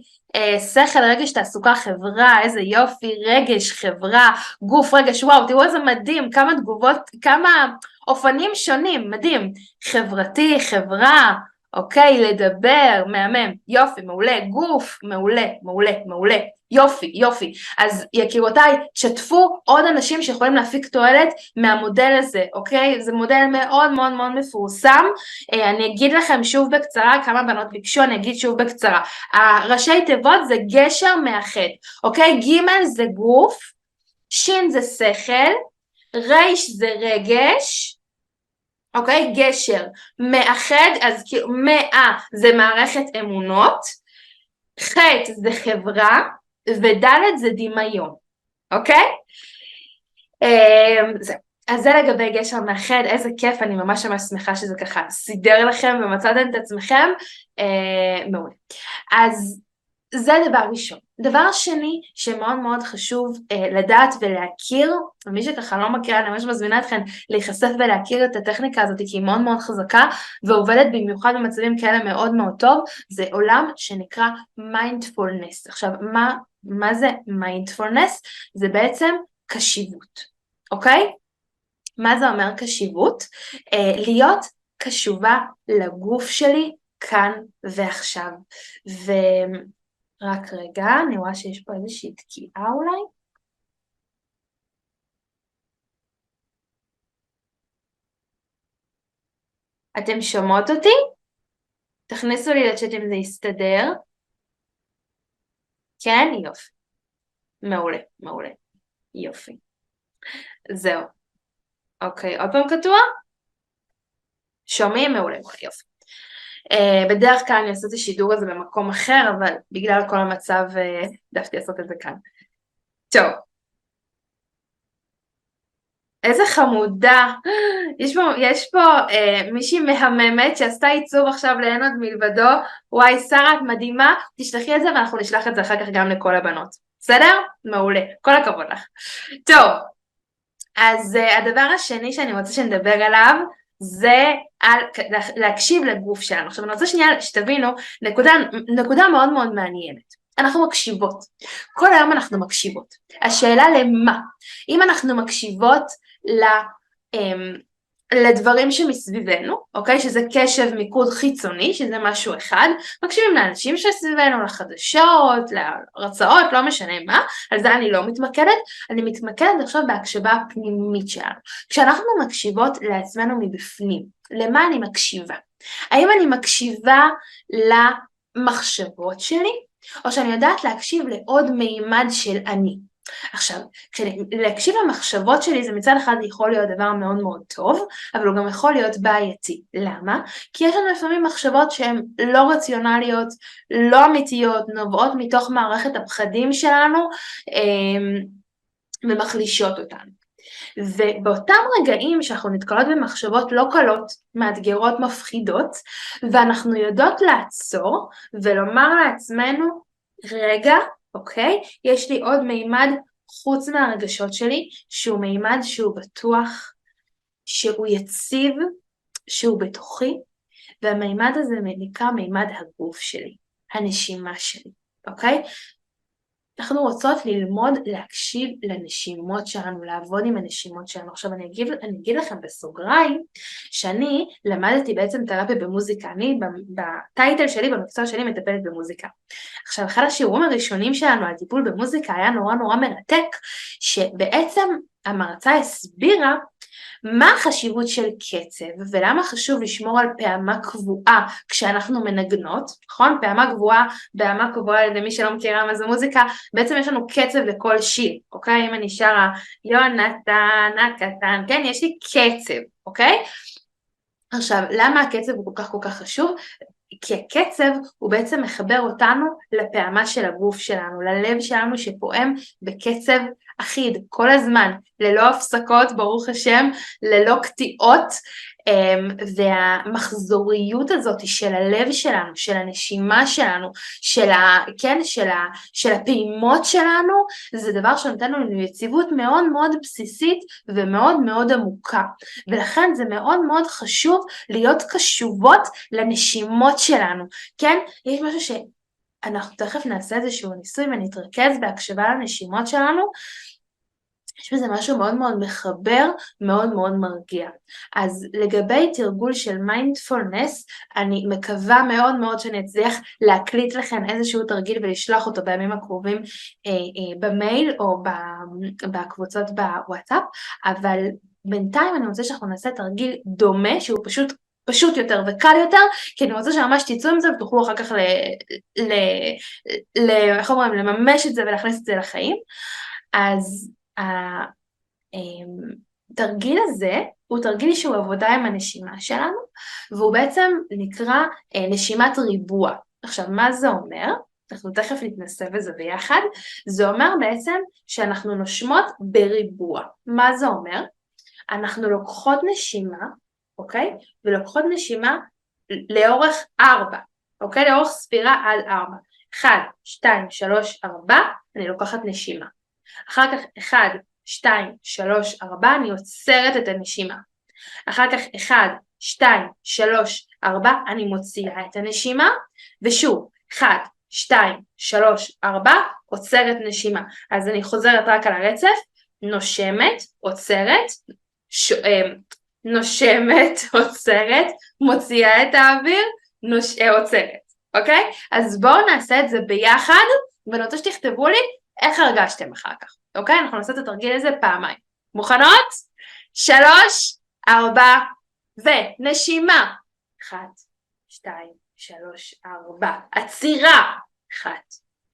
A: שכל, רגש, תעסוקה, חברה, איזה יופי, רגש, חברה, גוף, רגש, וואו, תראו איזה מדהים, כמה תגובות, כמה אופנים שונים, מדהים, חברתי, חברה, אוקיי, לדבר, מהמם, יופי, מעולה, גוף, מעולה, מעולה, מעולה, יופי, יופי. אז יקירותיי, תשתפו עוד אנשים שיכולים להפיק תועלת מהמודל הזה, אוקיי? זה מודל מאוד מאוד מאוד מפורסם. אני אגיד לכם שוב בקצרה, כמה בנות ביקשו, אני אגיד שוב בקצרה. הראשי תיבות זה גשר מאחד, אוקיי? ג' זה גוף, ש' זה שכל, ר' זה רגש, אוקיי, גשר, מאחד, אז כאילו, מאה זה מערכת אמונות, ח' זה חברה, וד' זה דמיון, אוקיי? אז זה לגבי גשר מאחד, איזה כיף, אני ממש ממש שמחה שזה ככה סידר לכם ומצאתם את עצמכם, מעולה. אז זה דבר ראשון. דבר שני שמאוד מאוד חשוב לדעת ולהכיר, ומי שככה לא מכירה, אני ממש מזמינה אתכם להיחשף ולהכיר את הטכניקה הזאת, כי היא מאוד מאוד חזקה ועובדת במיוחד במצבים כאלה מאוד מאוד טוב, זה עולם שנקרא מיינדפולנס. עכשיו, מה זה מיינדפולנס? זה בעצם קשיבות, אוקיי? מה זה אומר קשיבות? להיות קשובה לגוף שלי כאן ועכשיו. רק רגע, אני רואה שיש פה איזושהי תקיעה אולי. אתם שומעות אותי? תכניסו לי לצ'אט אם זה יסתדר. כן? יופי. מעולה, מעולה. יופי. זהו. אוקיי, עוד פעם קטוע? שומעים? מעולה, מעולה, יופי. בדרך כלל אני אעשה את השידור הזה במקום אחר, אבל בגלל כל המצב דווקא לעשות את זה כאן. טוב. איזה חמודה. יש פה מישהי מהממת שעשתה עיצוב עכשיו לאין עוד מלבדו. וואי, שרה, את מדהימה. תשלחי את זה ואנחנו נשלח את זה אחר כך גם לכל הבנות. בסדר? מעולה. כל הכבוד לך. טוב. אז הדבר השני שאני רוצה שנדבר עליו, זה להקשיב לגוף שלנו. עכשיו אני רוצה שנייה שתבינו, נקודה מאוד מאוד מעניינת. אנחנו מקשיבות, כל היום אנחנו מקשיבות. השאלה למה? אם אנחנו מקשיבות לדברים שמסביבנו, אוקיי? שזה קשב מיקוד חיצוני, שזה משהו אחד, מקשיבים לאנשים שסביבנו, לחדשות, להרצאות, לא משנה מה, על זה אני לא מתמקדת, אני מתמקדת עכשיו בהקשבה הפנימית שלנו. כשאנחנו מקשיבות לעצמנו מבפנים, למה אני מקשיבה? האם אני מקשיבה למחשבות שלי, או שאני יודעת להקשיב לעוד מימד של אני? עכשיו, להקשיב למחשבות שלי זה מצד אחד יכול להיות דבר מאוד מאוד טוב, אבל הוא גם יכול להיות בעייתי. למה? כי יש לנו לפעמים מחשבות שהן לא רציונליות, לא אמיתיות, נובעות מתוך מערכת הפחדים שלנו ומחלישות אותנו. ובאותם רגעים שאנחנו נתקלות במחשבות לא קלות, מאתגרות, מפחידות, ואנחנו יודעות לעצור ולומר לעצמנו, רגע, אוקיי? יש לי עוד מימד חוץ מהרגשות שלי, שהוא מימד שהוא בטוח, שהוא יציב, שהוא בתוכי, והמימד הזה נקרא מימד הגוף שלי, הנשימה שלי, אוקיי? אנחנו רוצות ללמוד להקשיב לנשימות שלנו, לעבוד עם הנשימות שלנו. עכשיו אני אגיד לכם בסוגריים, שאני למדתי בעצם תרפיה במוזיקה, אני בטייטל שלי, במקצוע שלי מטפלת במוזיקה. עכשיו אחד השיעורים הראשונים שלנו על טיפול במוזיקה היה נורא נורא מרתק, שבעצם המרצה הסבירה, מה החשיבות של קצב ולמה חשוב לשמור על פעמה קבועה כשאנחנו מנגנות, נכון? פעמה קבועה למי שלא מכירה מה זה מוזיקה, בעצם יש לנו קצב לכל שיר, אוקיי? אם אני שרה יונתן הקטן, כן? יש לי קצב, אוקיי? עכשיו, למה הקצב הוא כל כך חשוב? כי הקצב הוא בעצם מחבר אותנו לפעמה של הגוף שלנו, ללב שלנו שפועם בקצב אחיד כל הזמן, ללא הפסקות, ברוך השם, ללא קטיעות, והמחזוריות הזאת של הלב שלנו, של הנשימה שלנו, של הפעימות שלנו, זה דבר שנותן לנו יציבות מאוד מאוד בסיסית ומאוד מאוד עמוקה, ולכן זה מאוד מאוד חשוב להיות קשובות לנשימות שלנו, כן? יש משהו שאנחנו תכף נעשה איזשהו ניסוי ונתרכז בהקשבה לנשימות שלנו, יש בזה משהו מאוד מאוד מחבר, מאוד מאוד מרגיע. אז לגבי תרגול של מיינדפולנס, אני מקווה מאוד מאוד שאני אצליח להקליט לכם איזשהו תרגיל ולשלוח אותו בימים הקרובים במייל או בקבוצות בוואטסאפ, אבל בינתיים אני רוצה שאנחנו נעשה תרגיל דומה, שהוא פשוט יותר וקל יותר, כי אני רוצה שממש תצאו עם זה ותוכלו אחר כך איך אומרים, לממש את זה ולהכניס את זה לחיים. אז התרגיל הזה הוא תרגיל שהוא עבודה עם הנשימה שלנו, והוא בעצם נקרא נשימת ריבוע. עכשיו מה זה אומר? אנחנו תכף נתנסה בזה ביחד. זה אומר בעצם שאנחנו נושמות בריבוע. מה זה אומר? אנחנו לוקחות נשימה, אוקיי? ולוקחות נשימה לאורך 4, אוקיי? לאורך ספירה עד 4. 1, 2, 3, 4, אני לוקחת נשימה. אחר כך 1, 2, 3, 4, אני עוצרת את הנשימה. אחר כך 1, 2, 3, 4, אני מוציאה את הנשימה, ושוב, 1, 2, 3, 4, עוצרת נשימה. אז אני חוזרת רק על הרצף, נושמת, עוצרת, נושמת, עוצרת, מוציאה את האוויר, עוצרת, אוקיי? אז בואו נעשה את זה ביחד, ואני רוצה שתכתבו לי איך הרגשתם אחר כך, אוקיי? אנחנו נעשה את התרגיל הזה פעמיים. מוכנות? 3, 4, ונשימה. 1, 2, 3, 4. עצירה. 1,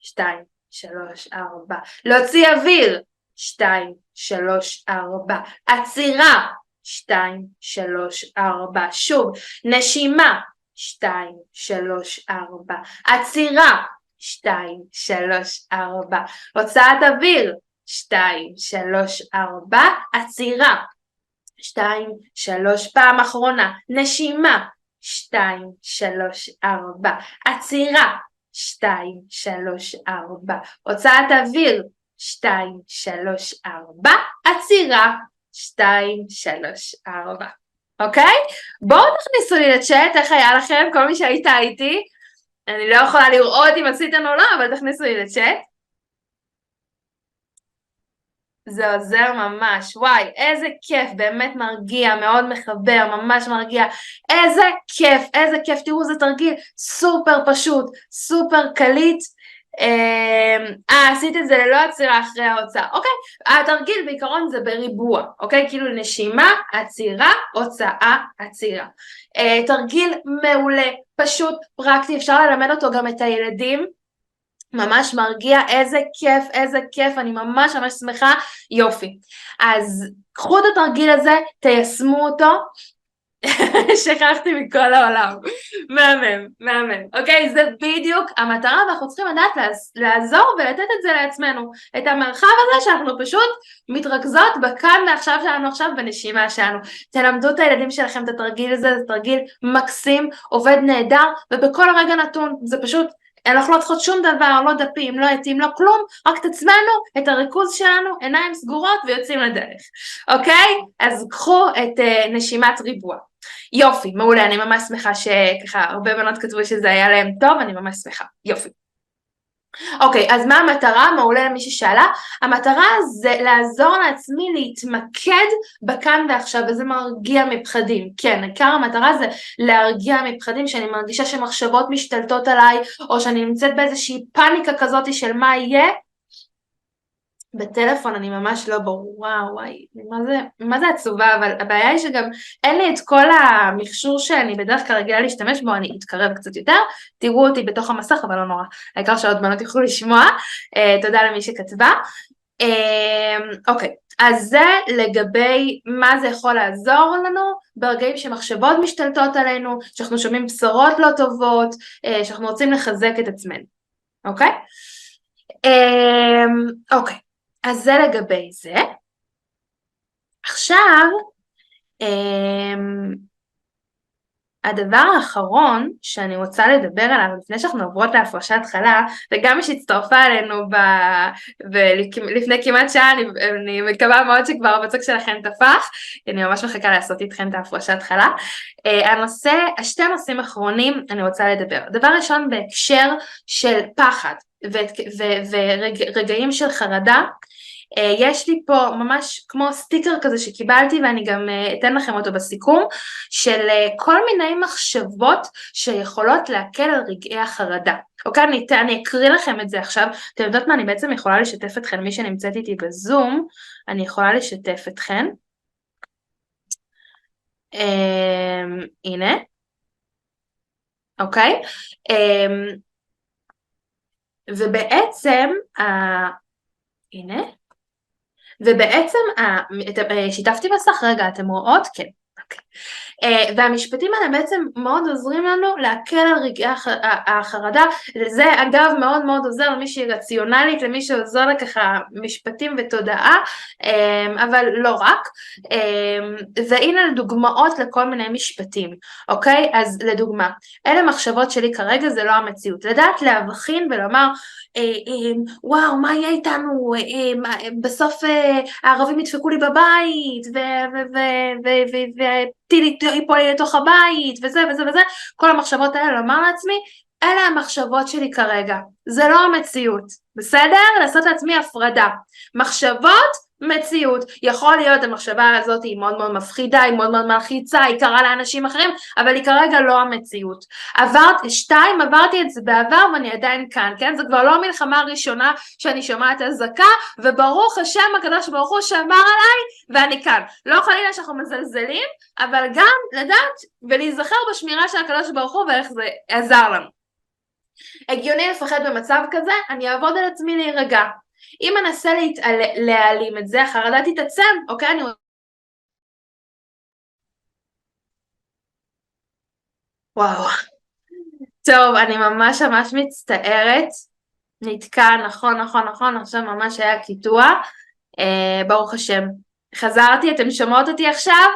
A: 2, 3, 4. להוציא אוויר. 2, 3, 4. עצירה. 2, 3, 4. שוב, נשימה. 2, 3, 4. עצירה. 2, 3, 4. הוצאת אוויר. 2, 3, 4. עצירה. 2, 3. פעם אחרונה. נשימה. 2, 3, 4. עצירה. 2, 3, 4. הוצאת אוויר. 2, 3, 4. עצירה. 2, 3, 4. אוקיי? בואו תכניסו לי לצ'אט איך היה לכם, כל מי שהייתה איתי. אני לא יכולה לראות אם עשיתם או לא, אבל תכניסו לי לצ'אט. זה עוזר ממש, וואי, איזה כיף, באמת מרגיע, מאוד מחבר, ממש מרגיע, איזה כיף, תראו, זה תרגיל סופר פשוט, סופר קליט, עשית את זה ללא עצירה אחרי ההוצאה, אוקיי, התרגיל בעיקרון זה בריבוע, אוקיי, כאילו נשימה, עצירה, הוצאה, עצירה, תרגיל מעולה, פשוט, פרקטי, אפשר ללמד אותו גם את הילדים, ממש מרגיע, איזה כיף, אני ממש שמחה, יופי. אז קחו את התרגיל הזה, תיישמו אותו, שכחתי מכל העולם, מהמם, אוקיי, זה בדיוק המטרה, ואנחנו צריכים לדעת לעזור ולתת את זה לעצמנו, את המרחב הזה שאנחנו פשוט מתרכזות בכאן ועכשיו שלנו עכשיו בנשימה שלנו, תלמדו את הילדים שלכם את התרגיל הזה, זה תרגיל מקסים, עובד נהדר, ובכל רגע נתון, זה פשוט הן לא יכולות לעשות שום דבר, לא דפים, לא עטים, לא כלום, רק את עצמנו, את הריכוז שלנו, עיניים סגורות ויוצאים לדרך, אוקיי? אז קחו את נשימת ריבוע. יופי, מעולה, אני ממש שמחה שככה הרבה בנות כתבו שזה היה להם טוב, אני ממש שמחה, יופי. אוקיי, אז מה המטרה? מעולה למי ששאלה. המטרה זה לעזור לעצמי להתמקד בכאן ועכשיו, וזה מרגיע מפחדים. כן, עיקר המטרה זה להרגיע מפחדים, שאני מרגישה שמחשבות משתלטות עליי, או שאני נמצאת באיזושהי פאניקה כזאת של מה יהיה. בטלפון אני ממש לא ברורה, וואי, מה זה עצובה, אבל הבעיה היא שגם אין לי את כל המכשור שאני בדרך כלל רגילה להשתמש בו, אני אתקרב קצת יותר, תראו אותי בתוך המסך, אבל לא נורא, העיקר שעוד בנות יוכלו לשמוע, תודה למי שכתבה. אוקיי, אז זה לגבי מה זה יכול לעזור לנו ברגעים שמחשבות משתלטות עלינו, שאנחנו שומעים בשורות לא טובות, שאנחנו רוצים לחזק את עצמנו, אוקיי? אוקיי. אז זה לגבי זה. עכשיו, הדבר האחרון שאני רוצה לדבר עליו, לפני שאנחנו עוברות להפרשת חלה, וגם מי שהצטרפה אלינו לפני כמעט שעה, אני מקווה מאוד שכבר המצוק שלכם תפח, אני ממש מחכה לעשות איתכם את ההפרשת חלה. שתי נושאים אחרונים אני רוצה לדבר. דבר ראשון בהקשר של פחד ורגעים של חרדה, יש לי פה ממש כמו סטיקר כזה שקיבלתי ואני גם אתן לכם אותו בסיכום, של כל מיני מחשבות שיכולות להקל על רגעי החרדה. אוקיי, אני אקריא לכם את זה עכשיו. אתם יודעות מה, אני בעצם יכולה לשתף אתכם, מי שנמצאת איתי בזום, אני יכולה לשתף אתכם. הנה. אוקיי. ובעצם, הנה. ובעצם, שיתפתי מסך, רגע, אתם רואות? כן. והמשפטים האלה בעצם מאוד עוזרים לנו להקל על רגעי החרדה, זה אגב מאוד מאוד עוזר למי שהיא רציונלית, למי שעוזר לככה משפטים ותודעה, אבל לא רק, והנה דוגמאות לכל מיני משפטים, אוקיי? אז לדוגמה, אלה מחשבות שלי כרגע, זה לא המציאות, לדעת להבחין ולומר, וואו, מה יהיה איתנו, בסוף הערבים ידפקו לי בבית, וטיל ייפול לי לתוך הבית, וזה וזה וזה, כל המחשבות האלה, לומר לעצמי, אלה המחשבות שלי כרגע, זה לא המציאות, בסדר? לעשות לעצמי הפרדה, מחשבות, מציאות, יכול להיות המחשבה הזאת היא מאוד מאוד מפחידה, היא מאוד מאוד מלחיצה, היא קרה לאנשים אחרים, אבל היא כרגע לא המציאות. עברתי את זה בעבר ואני עדיין כאן, כן? זה כבר לא המלחמה הראשונה שאני שומעת אזעקה, וברוך השם הקדוש ברוך הוא שמר עליי ואני כאן. לא חלילה שאנחנו מזלזלים, אבל גם לדעת ולהיזכר בשמירה של הקדוש ברוך הוא ואיך זה עזר לנו. הגיוני לפחד במצב כזה, אני אעבוד על עצמי להירגע. אם אנסה להעלים את זה, החרדה תתעצם, אוקיי? וואו. טוב, אני ממש מצטערת. נתקע, נכון, עכשיו ממש היה קיטוע. ברוך השם. חזרתי, אתם שומעות אותי עכשיו?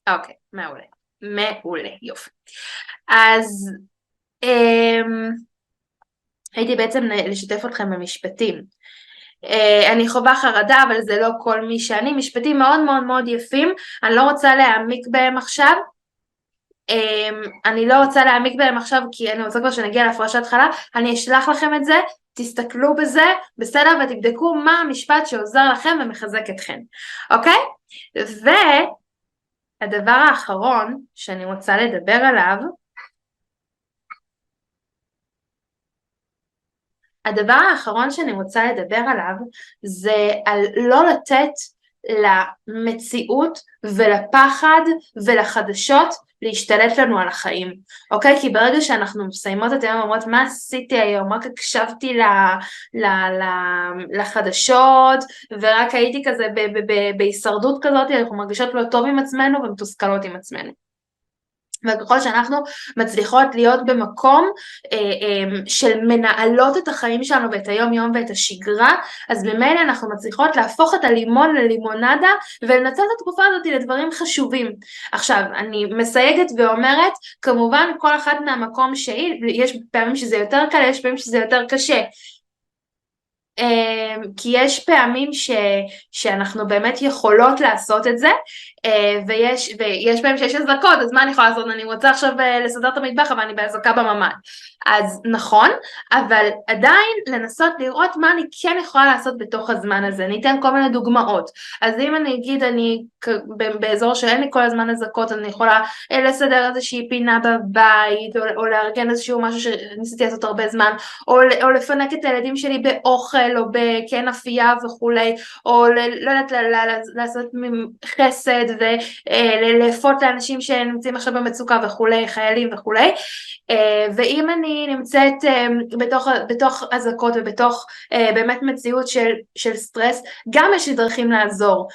A: אוקיי, מעולה, יופי. אז הייתי בעצם לשתף אתכם במשפטים. אני חווה חרדה, אבל זה לא כל מי שאני, משפטים מאוד מאוד מאוד יפים, אני לא רוצה להעמיק בהם עכשיו, כי אני רוצה כבר שנגיע להפרשת חלה, אני אשלח לכם את זה, תסתכלו בזה, בסדר, ותבדקו מה המשפט שעוזר לכם ומחזק אתכם, אוקיי? והדבר האחרון שאני רוצה לדבר עליו, זה על לא לתת למציאות ולפחד ולחדשות להשתלט לנו על החיים, אוקיי? כי ברגע שאנחנו מסיימות את היום אומרות מה עשיתי היום, רק הקשבתי לחדשות ורק הייתי כזה בהישרדות כזאת, אנחנו מרגישות לא טוב עם עצמנו ומתוסכלות עם עצמנו. וככל שאנחנו מצליחות להיות במקום של מנהלות את החיים שלנו ואת היום יום ואת השגרה, אז במילא אנחנו מצליחות להפוך את הלימון ללימונדה ולנצל את התקופה הזאת לדברים חשובים. עכשיו, אני מסייגת ואומרת, כמובן כל אחד מהמקום שהיא, יש פעמים שזה יותר קל, יש פעמים שזה יותר קשה. כי יש פעמים שאנחנו באמת יכולות לעשות את זה, ויש פעמים שיש אזעקות, אז מה אני יכולה לעשות? אני רוצה עכשיו לסדר את המטבח, אבל אני באזעקה בממ"ד. אז נכון, אבל עדיין לנסות לראות מה אני כן יכולה לעשות בתוך הזמן הזה. אני אתן כל מיני דוגמאות. אז אם אני אגיד, אני באזור שאין לי כל הזמן אזעקות, אני יכולה לסדר איזושהי פינה בבית, או לארגן איזשהו משהו שניסיתי לעשות הרבה זמן, או לפנק את הילדים שלי באוכל, או בכן אפייה וכולי, או לא יודעת לעשות חסד, ולאפות לאנשים שנמצאים עכשיו במצוקה וכולי, חיילים וכולי. ואם אני נמצאת בתוך אזעקות ובתוך באמת מציאות של סטרס, גם יש לי דרכים לעזור.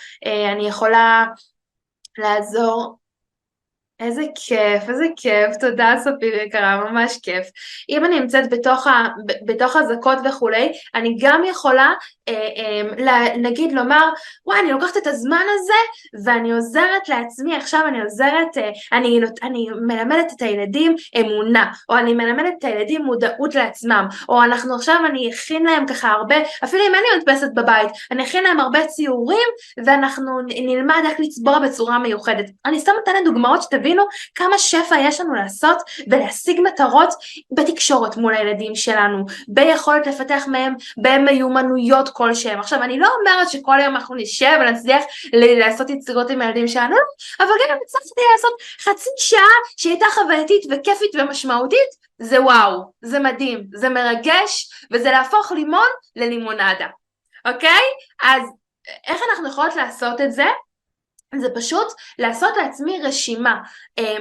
A: אני יכולה לעזור, איזה כיף, תודה ספיר יקרה, ממש כיף. אם אני נמצאת בתוך אזעקות וכולי, אני גם יכולה נגיד לומר, וואי, אני לוקחת את הזמן הזה ואני עוזרת לעצמי, עכשיו אני עוזרת, אני מלמדת את הילדים אמונה, או אני מלמדת את הילדים מודעות לעצמם, או אני אכין להם ככה הרבה, אפילו אם אני מדפסת בבית, אני אכין להם הרבה ציורים ואנחנו נלמד איך לצבוע בצורה מיוחדת. אני סתם נותנת דוגמאות שתבינו כמה שפע יש לנו לעשות ולהשיג מטרות בתקשורת מול הילדים שלנו, ביכולת לפתח מהם במיומנויות כלשהם. עכשיו אני לא אומרת שכל היום אנחנו נשב ונצליח לעשות יצירות עם הילדים שלנו, אבל גם הצלחתי לעשות חצי שעה שהייתה חווייתית וכיפית ומשמעותית, זה וואו, זה מדהים, זה מרגש, וזה להפוך לימון ללימונדה, אוקיי? אז איך אנחנו יכולות לעשות את זה? זה פשוט לעשות לעצמי רשימה,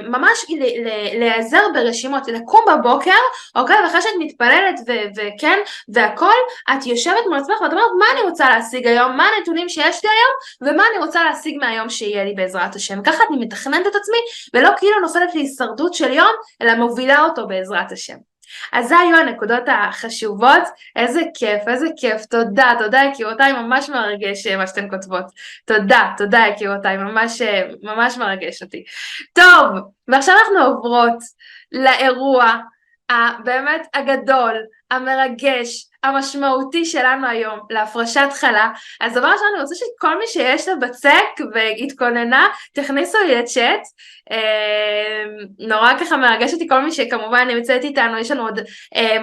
A: ממש להיעזר ברשימות, לקום בבוקר, אוקיי, ואחרי שאת מתפללת וכן, והכל, את יושבת מול עצמך ואת אומרת, מה אני רוצה להשיג היום, מה הנתונים שיש לי היום, ומה אני רוצה להשיג מהיום שיהיה לי בעזרת השם. ככה אני מתכננת את עצמי, ולא כאילו נופלת לי הישרדות של יום, אלא מובילה אותו בעזרת השם. אז זה היו הנקודות החשובות, איזה כיף, תודה יקירותיי, ממש מרגש מה שאתן כותבות, תודה יקירותיי, ממש מרגש אותי. טוב, ועכשיו אנחנו עוברות לאירוע באמת הגדול, המרגש, המשמעותי שלנו היום, להפרשת חלה. אז דבר ראשון, אני רוצה שכל מי שיש לה בצק והתכוננה, תכניסו לי לצ'אט, נורא ככה מרגש אותי כל מי שכמובן נמצאת איתנו, יש לנו עוד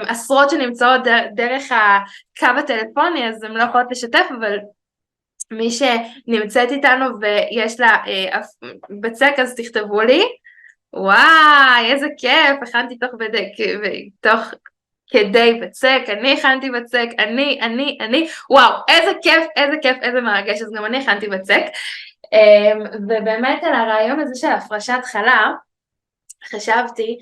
A: עשרות שנמצאות דרך הקו הטלפוני, אז הם לא יכולות לשתף, אבל מי שנמצאת איתנו ויש לה בצק, אז תכתבו לי. וואי, איזה כיף, הכנתי תוך כדי בצק, אני הכנתי בצק, וואו, איזה כיף, איזה מרגש, אז גם אני הכנתי בצק. ובאמת על הרעיון הזה של הפרשת חלה, חשבתי,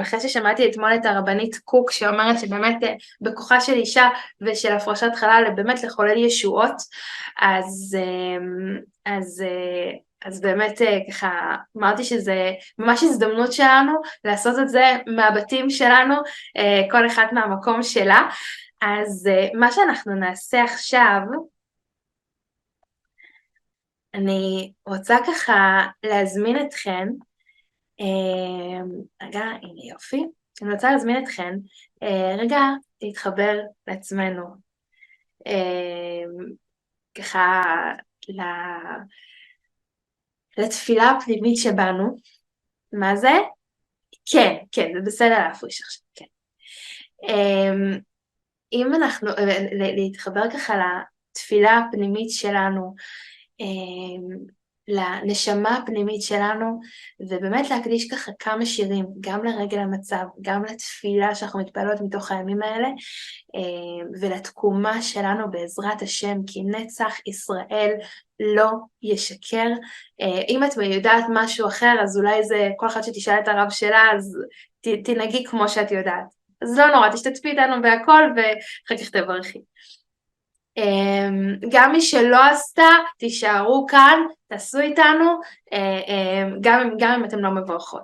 A: אחרי ששמעתי אתמול את הרבנית קוק, שאומרת שבאמת בכוחה של אישה ושל הפרשת חלה, באמת לחולל ישועות, אז באמת ככה אמרתי שזה ממש הזדמנות שלנו לעשות את זה מהבתים שלנו, כל אחד מהמקום שלה. אז מה שאנחנו נעשה עכשיו, אני רוצה ככה להזמין אתכן, רגע, הנה יופי, אני רוצה להזמין אתכן, רגע להתחבר לעצמנו, ככה לתפילה הפנימית שבנו. מה זה? כן, זה בסדר להפריש עכשיו, כן. אם אנחנו, להתחבר ככה לתפילה הפנימית שלנו, לנשמה הפנימית שלנו, ובאמת להקדיש ככה כמה שירים, גם לרגל המצב, גם לתפילה שאנחנו מתפעלות מתוך הימים האלה, ולתקומה שלנו בעזרת השם, כי נצח ישראל לא ישקר. אם את יודעת משהו אחר, אז אולי זה כל אחד שתשאל את הרב שלה, אז תנהגי כמו שאת יודעת. אז לא נורא, תשתתפי איתנו בהכל, ואחר כך תברכי. גם מי שלא עשתה, תישארו כאן, תעשו איתנו, גם אם אתם לא מברכות.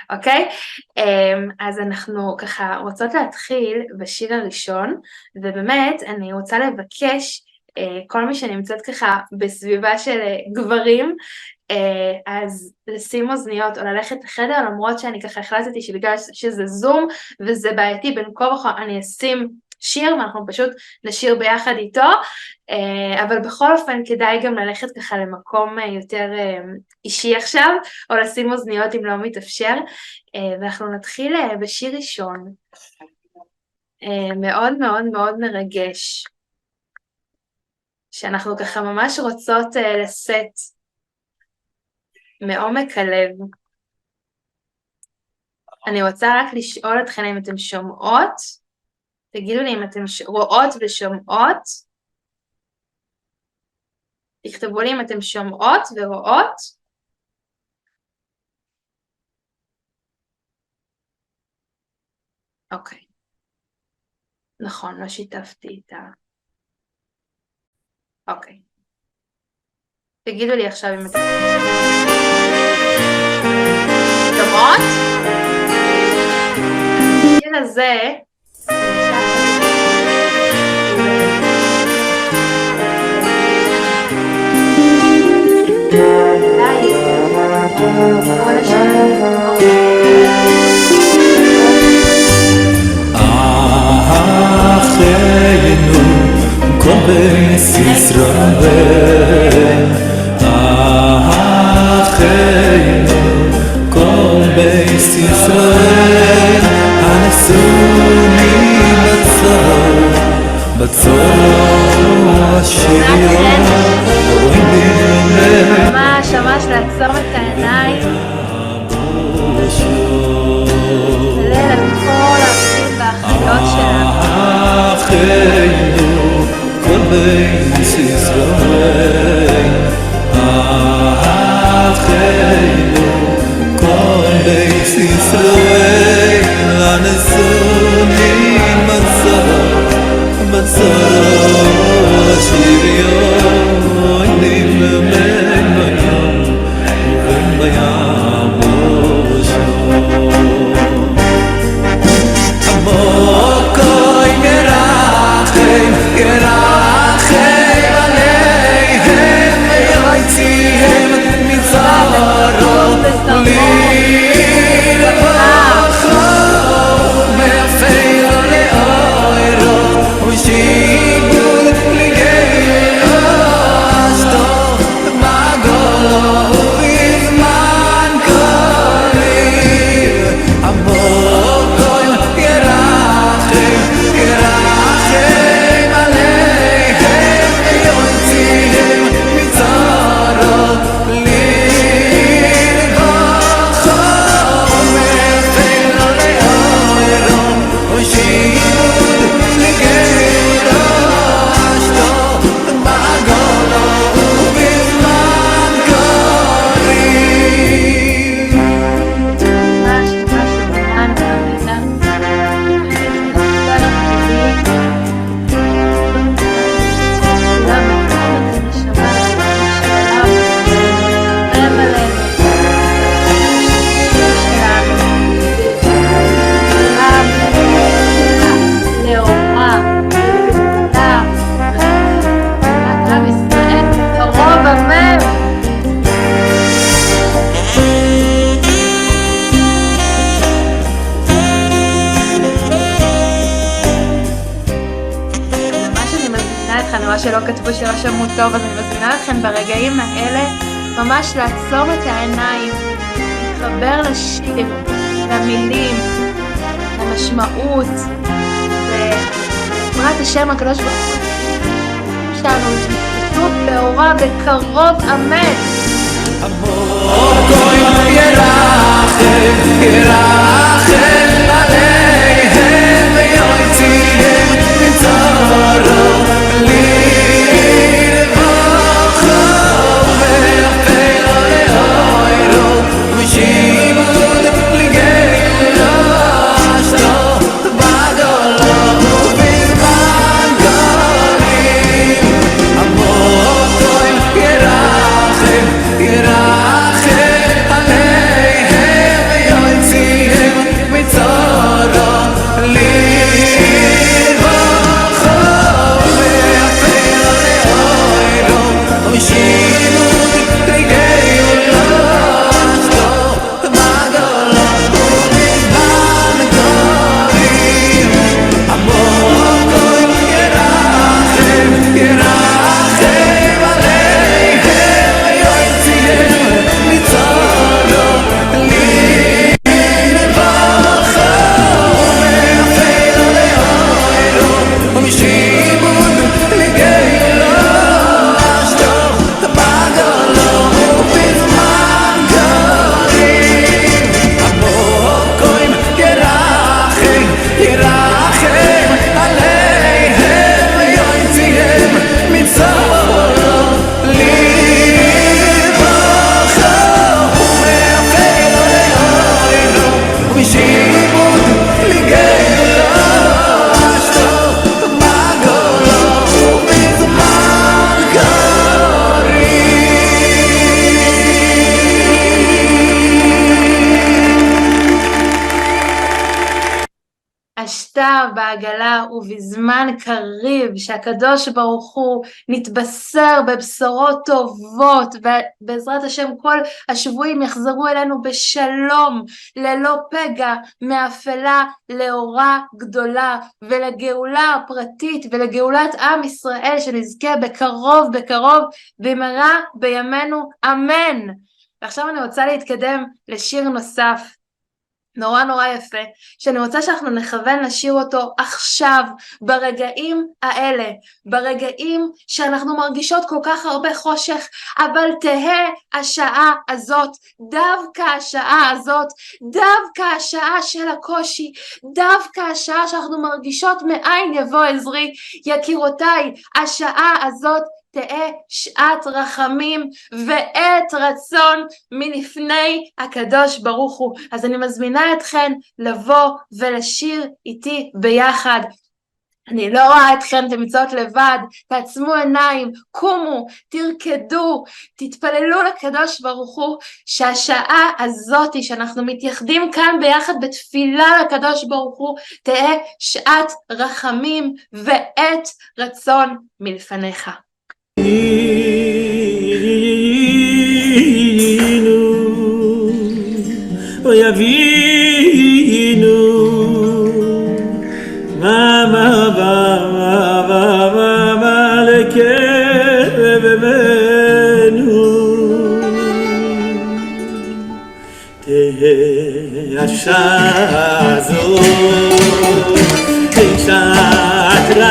A: אוקיי? אז אנחנו ככה רוצות להתחיל בשיר הראשון, ובאמת אני רוצה לבקש כל מי שנמצאת ככה בסביבה של גברים, אז לשים אוזניות או ללכת לחדר, למרות שאני ככה החלטתי שבגלל שזה זום וזה בעייתי בין כה וכה אני אשים שיר ואנחנו פשוט נשיר ביחד איתו, אבל בכל אופן כדאי גם ללכת ככה למקום יותר אישי עכשיו, או לשים אוזניות אם לא מתאפשר, ואנחנו נתחיל בשיר ראשון, מאוד מאוד מאוד מרגש, שאנחנו ככה ממש רוצות לשאת מעומק הלב. אני רוצה רק לשאול אתכן אם אתם שומעות, תגידו לי אם אתם רואות ושומעות, תכתבו לי אם אתם שומעות ורואות. אוקיי. נכון, לא שיתפתי את ה... אוקיי. תגידו לי עכשיו אם אתם... שומעות? השיר הזה...
B: אחינו כל בית ישראל, אחינו כל בית ישראל, הנסוני בצור השריון,
A: ממש לעצום את העיניים, ליל על כל האחים והאחיות שלנו.
B: אחינו כל בית ישראל, אחינו כל בית ישראל, הנסוני בצור השריון, נממן בים ובין בים ראשון. עמוקוי ירחם עליהם ויוציאם מצרות לרווחה מאפל לאורו ושיבול לגאו אשתו בגולו ובזמן קריב. עמוקוי ירחם עליהם ויוציאם מצרות לרווחה מאפל לאורו ושיבול לגאו אשתו בגולו ובזמן קריב.
A: אני רואה שלא כתבו שלא שמעו טוב, אז אני מזמינה אתכם ברגעים האלה ממש לעצום את העיניים, להתחבר לשיר, למילים, למשמעות, ובעזרת השם הקדוש ברוך הוא שלנו להתפתות באורה בקרוב, אמן.
B: עמוקוי ירחם עליהם ויוציאם מצרות לרווחה מאפל לאורו ושיבול לגאו אשתו בגולו ובזמן קריב. עמוקוי ירחם עליהם ויוציאם
A: השתה בעגלה ובזמן קריב, שהקדוש ברוך הוא נתבשר בבשורות טובות, ובעזרת השם כל השבויים יחזרו אלינו בשלום, ללא פגע, מאפלה לאורה גדולה, ולגאולה הפרטית ולגאולת עם ישראל, שנזכה בקרוב במהרה בימינו, אמן. ועכשיו אני רוצה להתקדם לשיר נוסף, נורא יפה, שאני רוצה שאנחנו נכוון לשיר אותו עכשיו, ברגעים האלה, ברגעים שאנחנו מרגישות כל כך הרבה חושך, אבל תהה השעה הזאת, דווקא השעה הזאת, דווקא השעה של הקושי, דווקא השעה שאנחנו מרגישות מאין יבוא עזרי, יקירותיי, השעה הזאת תהה שעת רחמים ועת רצון מלפני הקדוש ברוך הוא. אז אני מזמינה אתכן לבוא ולשיר איתי ביחד. אני לא רואה אתכן, אתן נמצאות לבד, תעצמו עיניים, קומו, תרקדו, תתפללו לקדוש ברוך הוא, שהשעה הזאת שאנחנו מתייחדים כאן ביחד בתפילה לקדוש ברוך הוא, תהה שעת רחמים ועת רצון מלפניך.
C: Oy avinu mama mama lekevenu te ashazo te shatrachami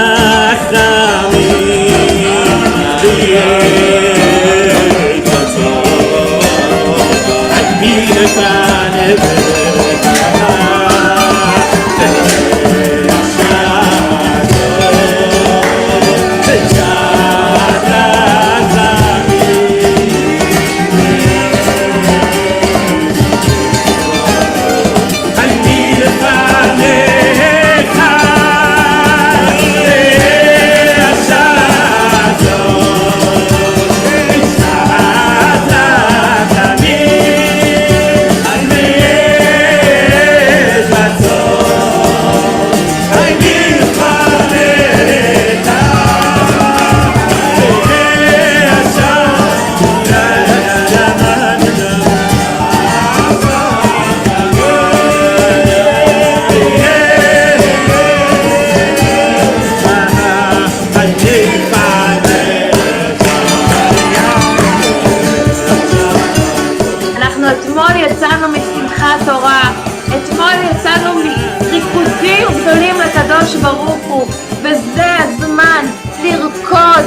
A: ברוך הוא, וזה הזמן לרקוד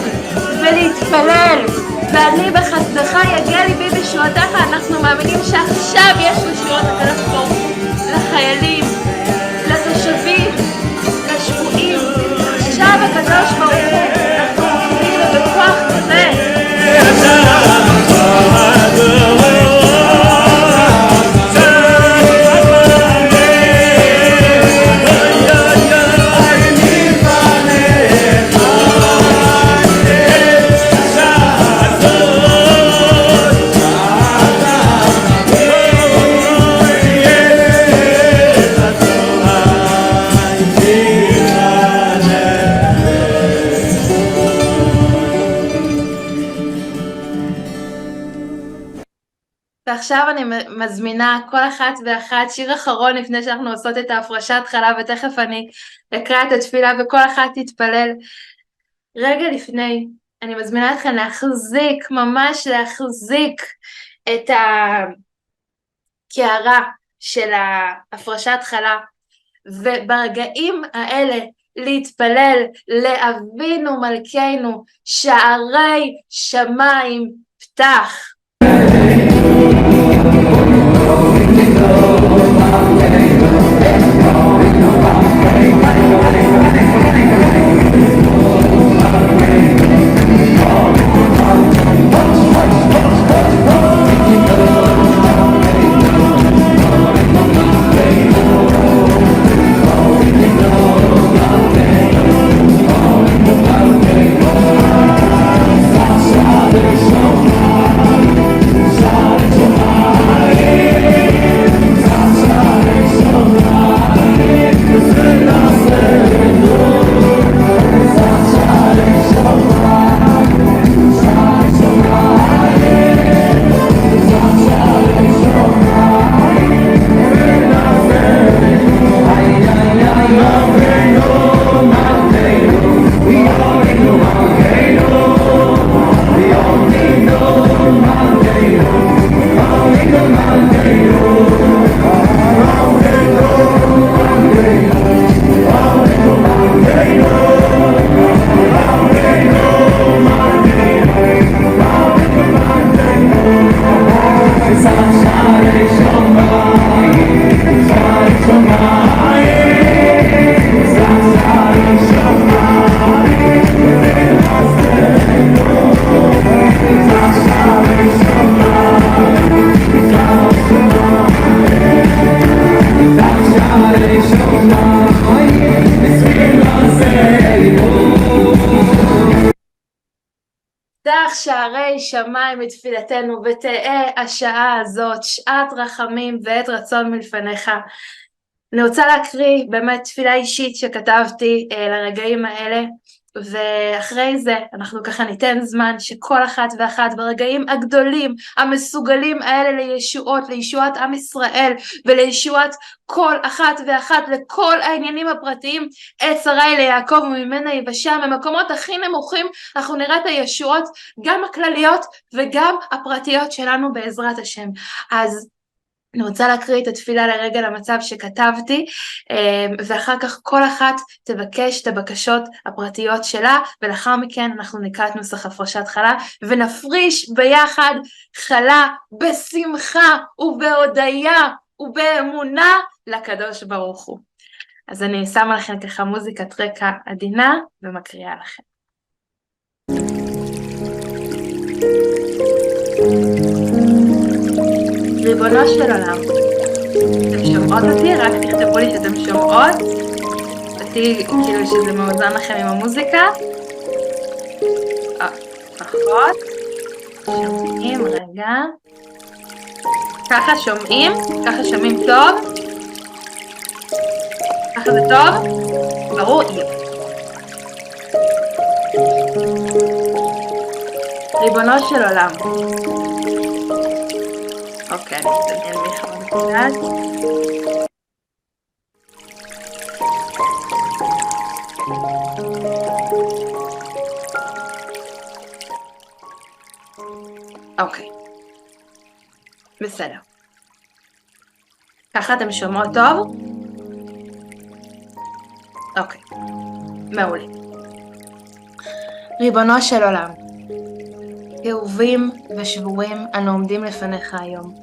A: ולהתפלל, ואני בחסדך יגיע ליבי בשורתך. אנחנו מאמינים שעכשיו יש לשורות הקדוש ברוך הוא לחיילים, לתושבים, לשבויים. עכשיו הקדוש ברוך הוא, אנחנו מופיעים לו בכוח כזה. ועכשיו אני מזמינה כל אחת ואחת שיר אחרון לפני שאנחנו עושות את ההפרשת חלה, ותכף אני אקרא את התפילה וכל אחת תתפלל. רגע לפני, אני מזמינה אתכם להחזיק, ממש להחזיק את הקערה של ההפרשת חלה, וברגעים האלה להתפלל לאבינו מלכנו, שערי שמיים פתח. פתח שערי שמיים בתפילתנו, ותהא השעה הזאת שעת רחמים ועת רצון מלפניך. אני רוצה להקריא באמת תפילה אישית שכתבתי לרגעים האלה, ואחרי זה אנחנו ככה ניתן זמן שכל אחת ואחת ברגעים הגדולים המסוגלים האלה לישועות, לישועת עם ישראל ולישועת כל אחת ואחת לכל העניינים הפרטיים, עת שרי ליעקב וממנה יבשע, במקומות הכי נמוכים אנחנו נראה את הישועות גם הכלליות וגם הפרטיות שלנו בעזרת השם. אז אני רוצה להקריא את התפילה לרגע למצב שכתבתי, ואחר כך כל אחת תבקש את הבקשות הפרטיות שלה, ולאחר מכן אנחנו נקרא את נוסח הפרשת חלה, ונפריש ביחד חלה בשמחה ובהודיה ובאמונה לקדוש ברוך הוא. אז אני שמה לכם ככה מוזיקת רקע עדינה ומקריאה לכם. ריבונו של עולם, אתם שומעות אותי? רק תכתבו לי שאתם שומעות אותי, כאילו שזה מאוזן לכם עם המוזיקה. פחות שומעים, רגע, ככה שומעים? ככה שומעים טוב? ככה זה טוב? ברור. ריבונו של עולם, אוקיי, נדמיין לי חמוד קצת. אוקיי, בסדר. ככה אתם שומעות טוב? אוקיי, מעולה. ריבונו של עולם, כאובים ושבורים אנו עומדים לפניך היום,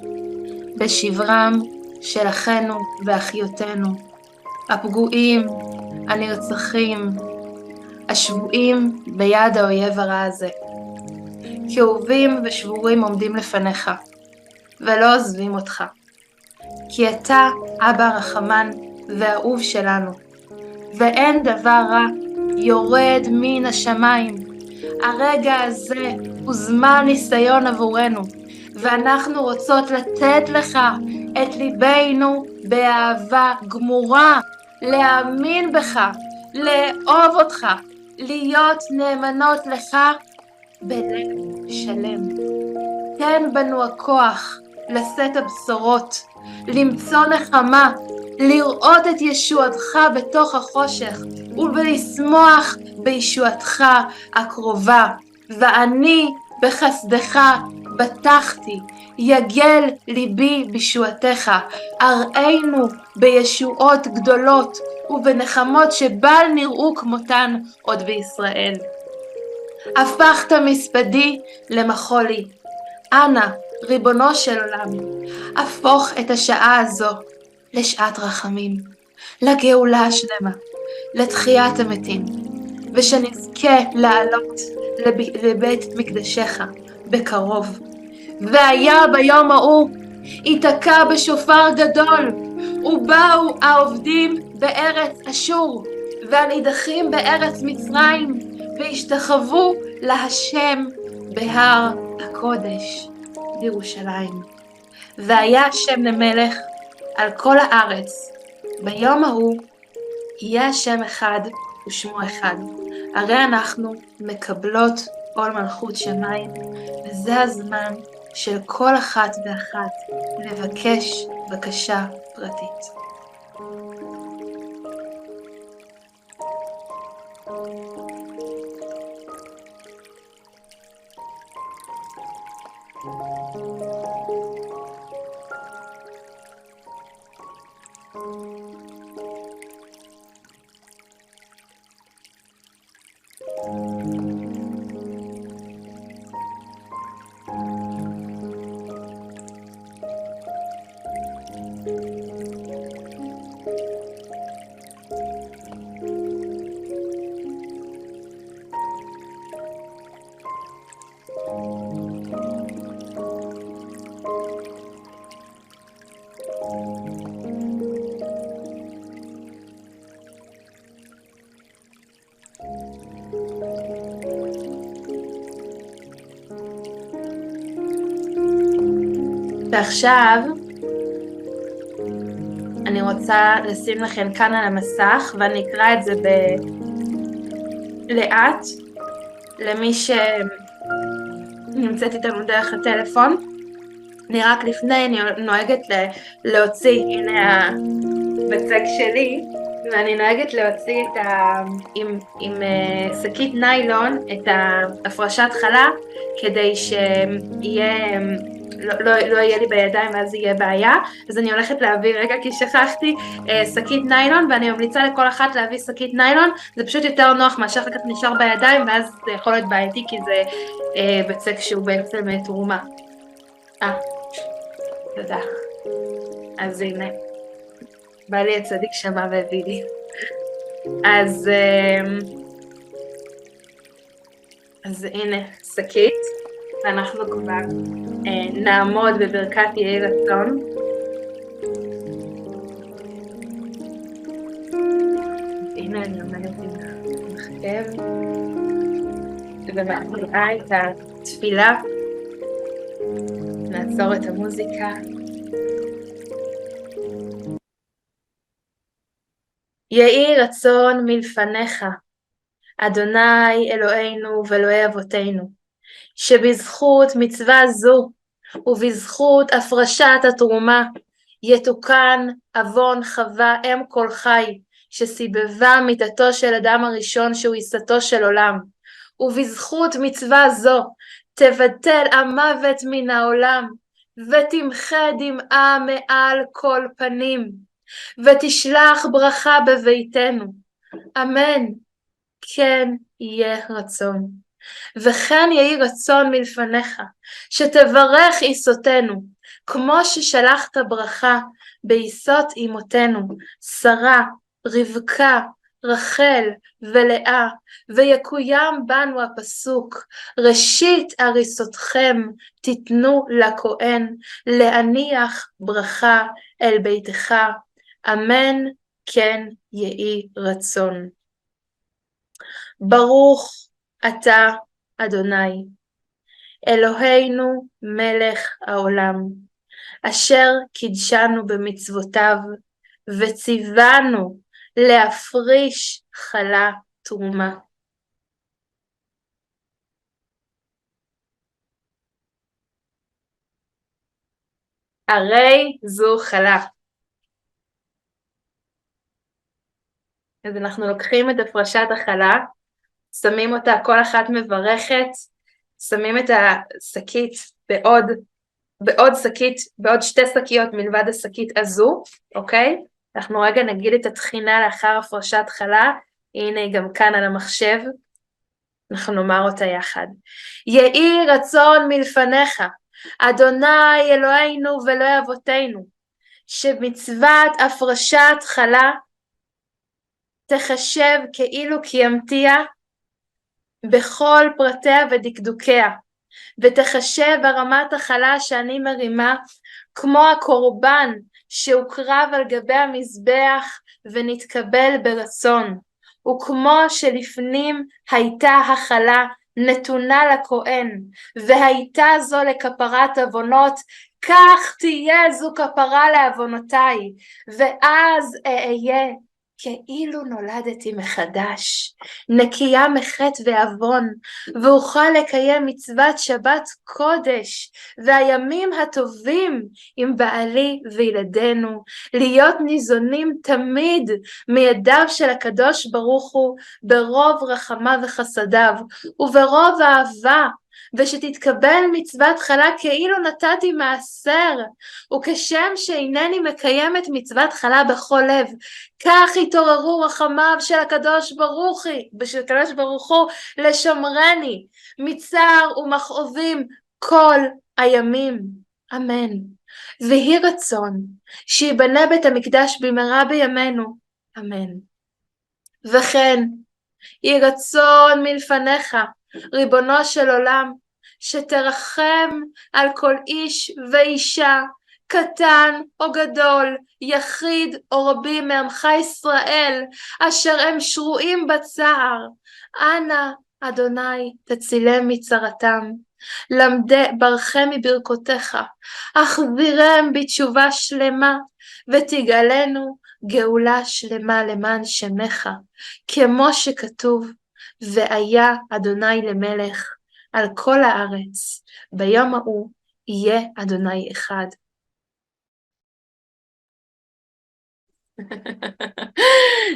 A: בשברם של אחינו ואחיותינו, הפגועים, הנרצחים, השבויים ביד האויב הרע הזה. כאובים ושבורים עומדים לפניך, ולא עוזבים אותך, כי אתה אבא רחמן ואהוב שלנו, ואין דבר רע יורד מן השמיים. הרגע הזה הוא זמן ניסיון עבורנו, ואנחנו רוצות לתת לך את ליבנו באהבה גמורה, להאמין בך, לאהוב אותך, להיות נאמנות לך בלב שלם. תן בנו הכוח לשאת הבשורות, למצוא נחמה, לראות את ישועתך בתוך החושך, ולשמוח בישועתך הקרובה. ואני בחסדך בטחתי, יגל ליבי בישועתך, אראנו בישועות גדולות ובנחמות שבל נראו כמותן עוד בישראל. הפכת מספדי למחולי. אנא, ריבונו של עולם, הפוך את השעה הזו לשעת רחמים, לגאולה השלמה, לתחיית המתים, ושנזכה לעלות לבית מקדשך בקרוב. והיה ביום ההוא ייתקע בשופר גדול, ובאו העובדים בארץ אשור והנידחים בארץ מצרים, והשתחוו להשם בהר הקודש בירושלים. והיה השם למלך על כל הארץ. ביום ההוא יהיה השם אחד ושמו אחד. הרי אנחנו מקבלות עול מלכות שמיים, וזה הזמן של כל אחת ואחת לבקש בקשה פרטית. ועכשיו אני רוצה לשים לכם כאן על המסך, ואני אקרא את זה לאט למי שנמצאת איתנו דרך הטלפון. אני רק לפני, אני נוהגת להוציא, הנה הבצק שלי, ואני נוהגת להוציא עם שקית ניילון את ההפרשת חלה, כדי שיהיה לא יהיה לי בידיים ואז יהיה בעיה. אז אני הולכת להביא, רגע כי שכחתי, שקית ניילון, ואני ממליצה לכל אחת להביא שקית ניילון. זה פשוט יותר נוח מאשר אחר כך נשאר בידיים, ואז זה יכול להיות בעייתי כי זה בצק שהוא בעצם תרומה. תודה. אז הנה, בא לי הצדיק שמה והביא לי. אז הנה שקית, ואנחנו כבר נעמוד בברכת יהי רצון. הנה אני עומדת עם המחשב ומקריאה את התפילה. נעצור את המוזיקה. יהי רצון מלפניך, אדוני אלוהינו ואלוהי אבותינו, שבזכות מצווה זו ובזכות הפרשת התרומה יתוקן עוון חווה אם כל חי שסיבבה מיתתו של אדם הראשון שהוא עיסתו של עולם, ובזכות מצווה זו תבטל המוות מן העולם ותמחה דמעה מעל כל פנים ותשלח ברכה בביתנו. אמן. כן יהיה רצון. וכן יהי רצון מלפניך, שתברך עיסותינו, כמו ששלחת ברכה בעיסות אמותינו, שרה, רבקה, רחל ולאה, ויקוים בנו הפסוק, ראשית הריסותכם תיתנו לכהן, להניח ברכה אל ביתך. אמן, כן יהי רצון. ברוך אתה אדוני, אלוהינו מלך העולם, אשר קידשנו במצוותיו, וציוונו להפריש חלה תרומה. הרי זו חלה. אז אנחנו לוקחים את הפרשת החלה, שמים אותה, כל אחת מברכת, שמים את השקית בעוד שקית, בעוד 2 שקיות מלבד השקית הזו, אוקיי? אנחנו רגע נגיד את התחינה לאחר הפרשת חלה, הנה היא גם כאן על המחשב, אנחנו נאמר אותה יחד. יהי רצון מלפניך, אדוני אלוהינו ואלוהי אבותינו, שמצוות הפרשת חלה תחשב כאילו קיימתיה בכל פרטיה ודקדוקיה, ותחשב הרמת החלה שאני מרימה כמו הקורבן שהוקרב על גבי המזבח ונתקבל ברצון, וכמו שלפנים הייתה החלה נתונה לכהן, והייתה זו לכפרת עוונות, כך תהיה זו כפרה לעוונותיי, ואז אהיה כאילו נולדתי מחדש, נקייה מחטא ועוון, ואוכל לקיים מצוות שבת קודש, והימים הטובים עם בעלי וילדינו, להיות ניזונים תמיד מידיו של הקדוש ברוך הוא, ברוב רחמיו וחסדיו, וברוב אהבה, ושתתקבל מצוות חלה כאילו נתתי מעשר, וכשם שאינני מקיימת מצוות חלה בכל לב, כך התעוררו רחמיו של הקדוש ברוך הוא לשמרני מצער ומכאובים כל הימים. אמן. ויהי רצון שיבנה בית המקדש במהרה בימינו. אמן. וכן יהי רצון מלפניך, ריבונו של עולם, שתרחם על כל איש ואישה, קטן או גדול, יחיד או רבים מעמך ישראל, אשר הם שרועים בצער. אנא אדוני תצילם מצרתם, ברכם מברכותיך, החזירם בתשובה שלמה, ותגאלנו גאולה שלמה למען שמך, כמו שכתוב, והיה אדוני למלך על כל הארץ, ביום ההוא יהיה אדוני אחד.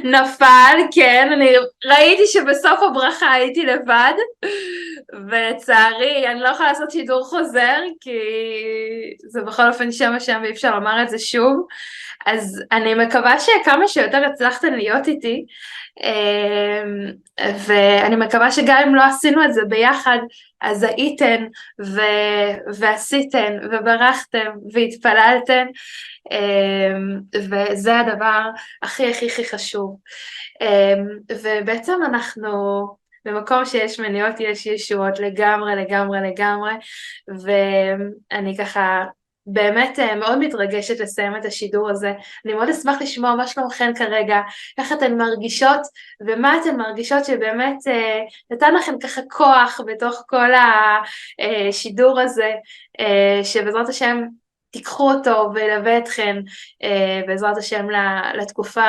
A: נפל, כן, אני ראיתי שבסוף הברכה הייתי לבד, ולצערי אני לא יכולה לעשות שידור חוזר, כי זה בכל אופן שם ואי אפשר לומר את זה שוב, אז אני מקווה שכמה שיותר הצלחתן להיות איתי, ואני מקווה שגם אם לא עשינו את זה ביחד, אז הייתן ועשיתן וברכתם והתפללתן, וזה הדבר הכי הכי הכי חשוב. ובעצם אנחנו במקום שיש מניעות יש ישועות לגמרי לגמרי לגמרי, ואני ככה באמת מאוד מתרגשת לסיים את השידור הזה. אני מאוד אשמח לשמוע מה שלומכן כרגע, איך אתן מרגישות ומה אתן מרגישות שבאמת נתן לכם ככה כוח בתוך כל השידור הזה, שבעזרת השם תיקחו אותו וילווה אתכן בעזרת השם לתקופה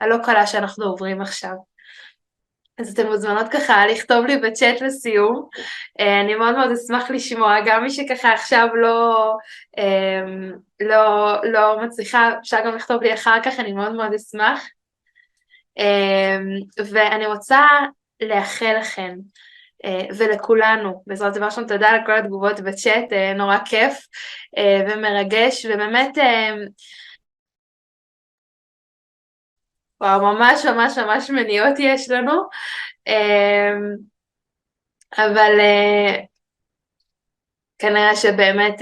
A: הלא קלה שאנחנו עוברים עכשיו. אז אתן מוזמנות ככה לכתוב לי בצ'אט לסיום, אני מאוד מאוד אשמח לשמוע, גם מי שככה עכשיו לא מצליחה, אפשר גם לכתוב לי אחר כך, אני מאוד מאוד אשמח. ואני רוצה לאחל לכם ולכולנו, בעזרת דבר שם תודה על כל התגובות בצ'אט, נורא כיף ומרגש, ובאמת וואו, ממש ממש ממש מניעות יש לנו, אבל כנראה שבאמת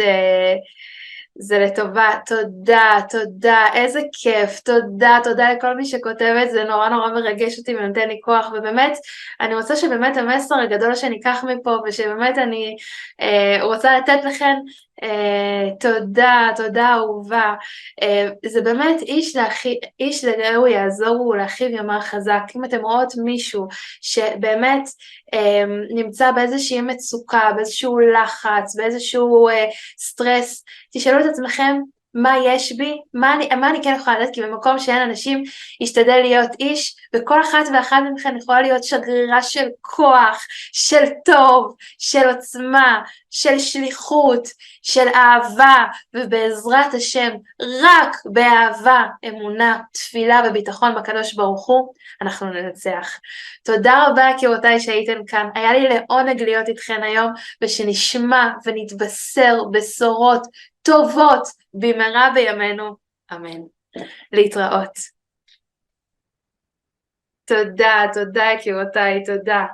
A: זה לטובה. תודה, תודה, איזה כיף, תודה, תודה לכל מי שכותבת, זה נורא נורא מרגש אותי ונותן לי כוח, ובאמת אני רוצה שבאמת המסר הגדול שאני אקח מפה, ושבאמת אני רוצה לתת לכם תודה, תודה אהובה, זה באמת איש לרעהו יעזור ולאחיו יאמר חזק. אם אתם רואות מישהו שבאמת נמצא באיזושהי מצוקה, באיזשהו לחץ, באיזשהו סטרס, תשאלו את עצמכם מה יש בי, מה אני כן יכולה לדעת, כי במקום שאין אנשים ישתדל להיות איש, וכל אחת ואחת מכן יכולה להיות שגרירה של כוח, של טוב, של עוצמה, של שליחות, של אהבה, ובעזרת השם, רק באהבה, אמונה, תפילה וביטחון בקדוש ברוך הוא, אנחנו ננצח. תודה רבה יקירותיי שהייתן כאן, היה לי לעונג להיות איתכן היום, ושנשמע ונתבשר בשורות טובות במהרה בימינו, אמן. להתראות. תודה, תודה יקירותיי, תודה.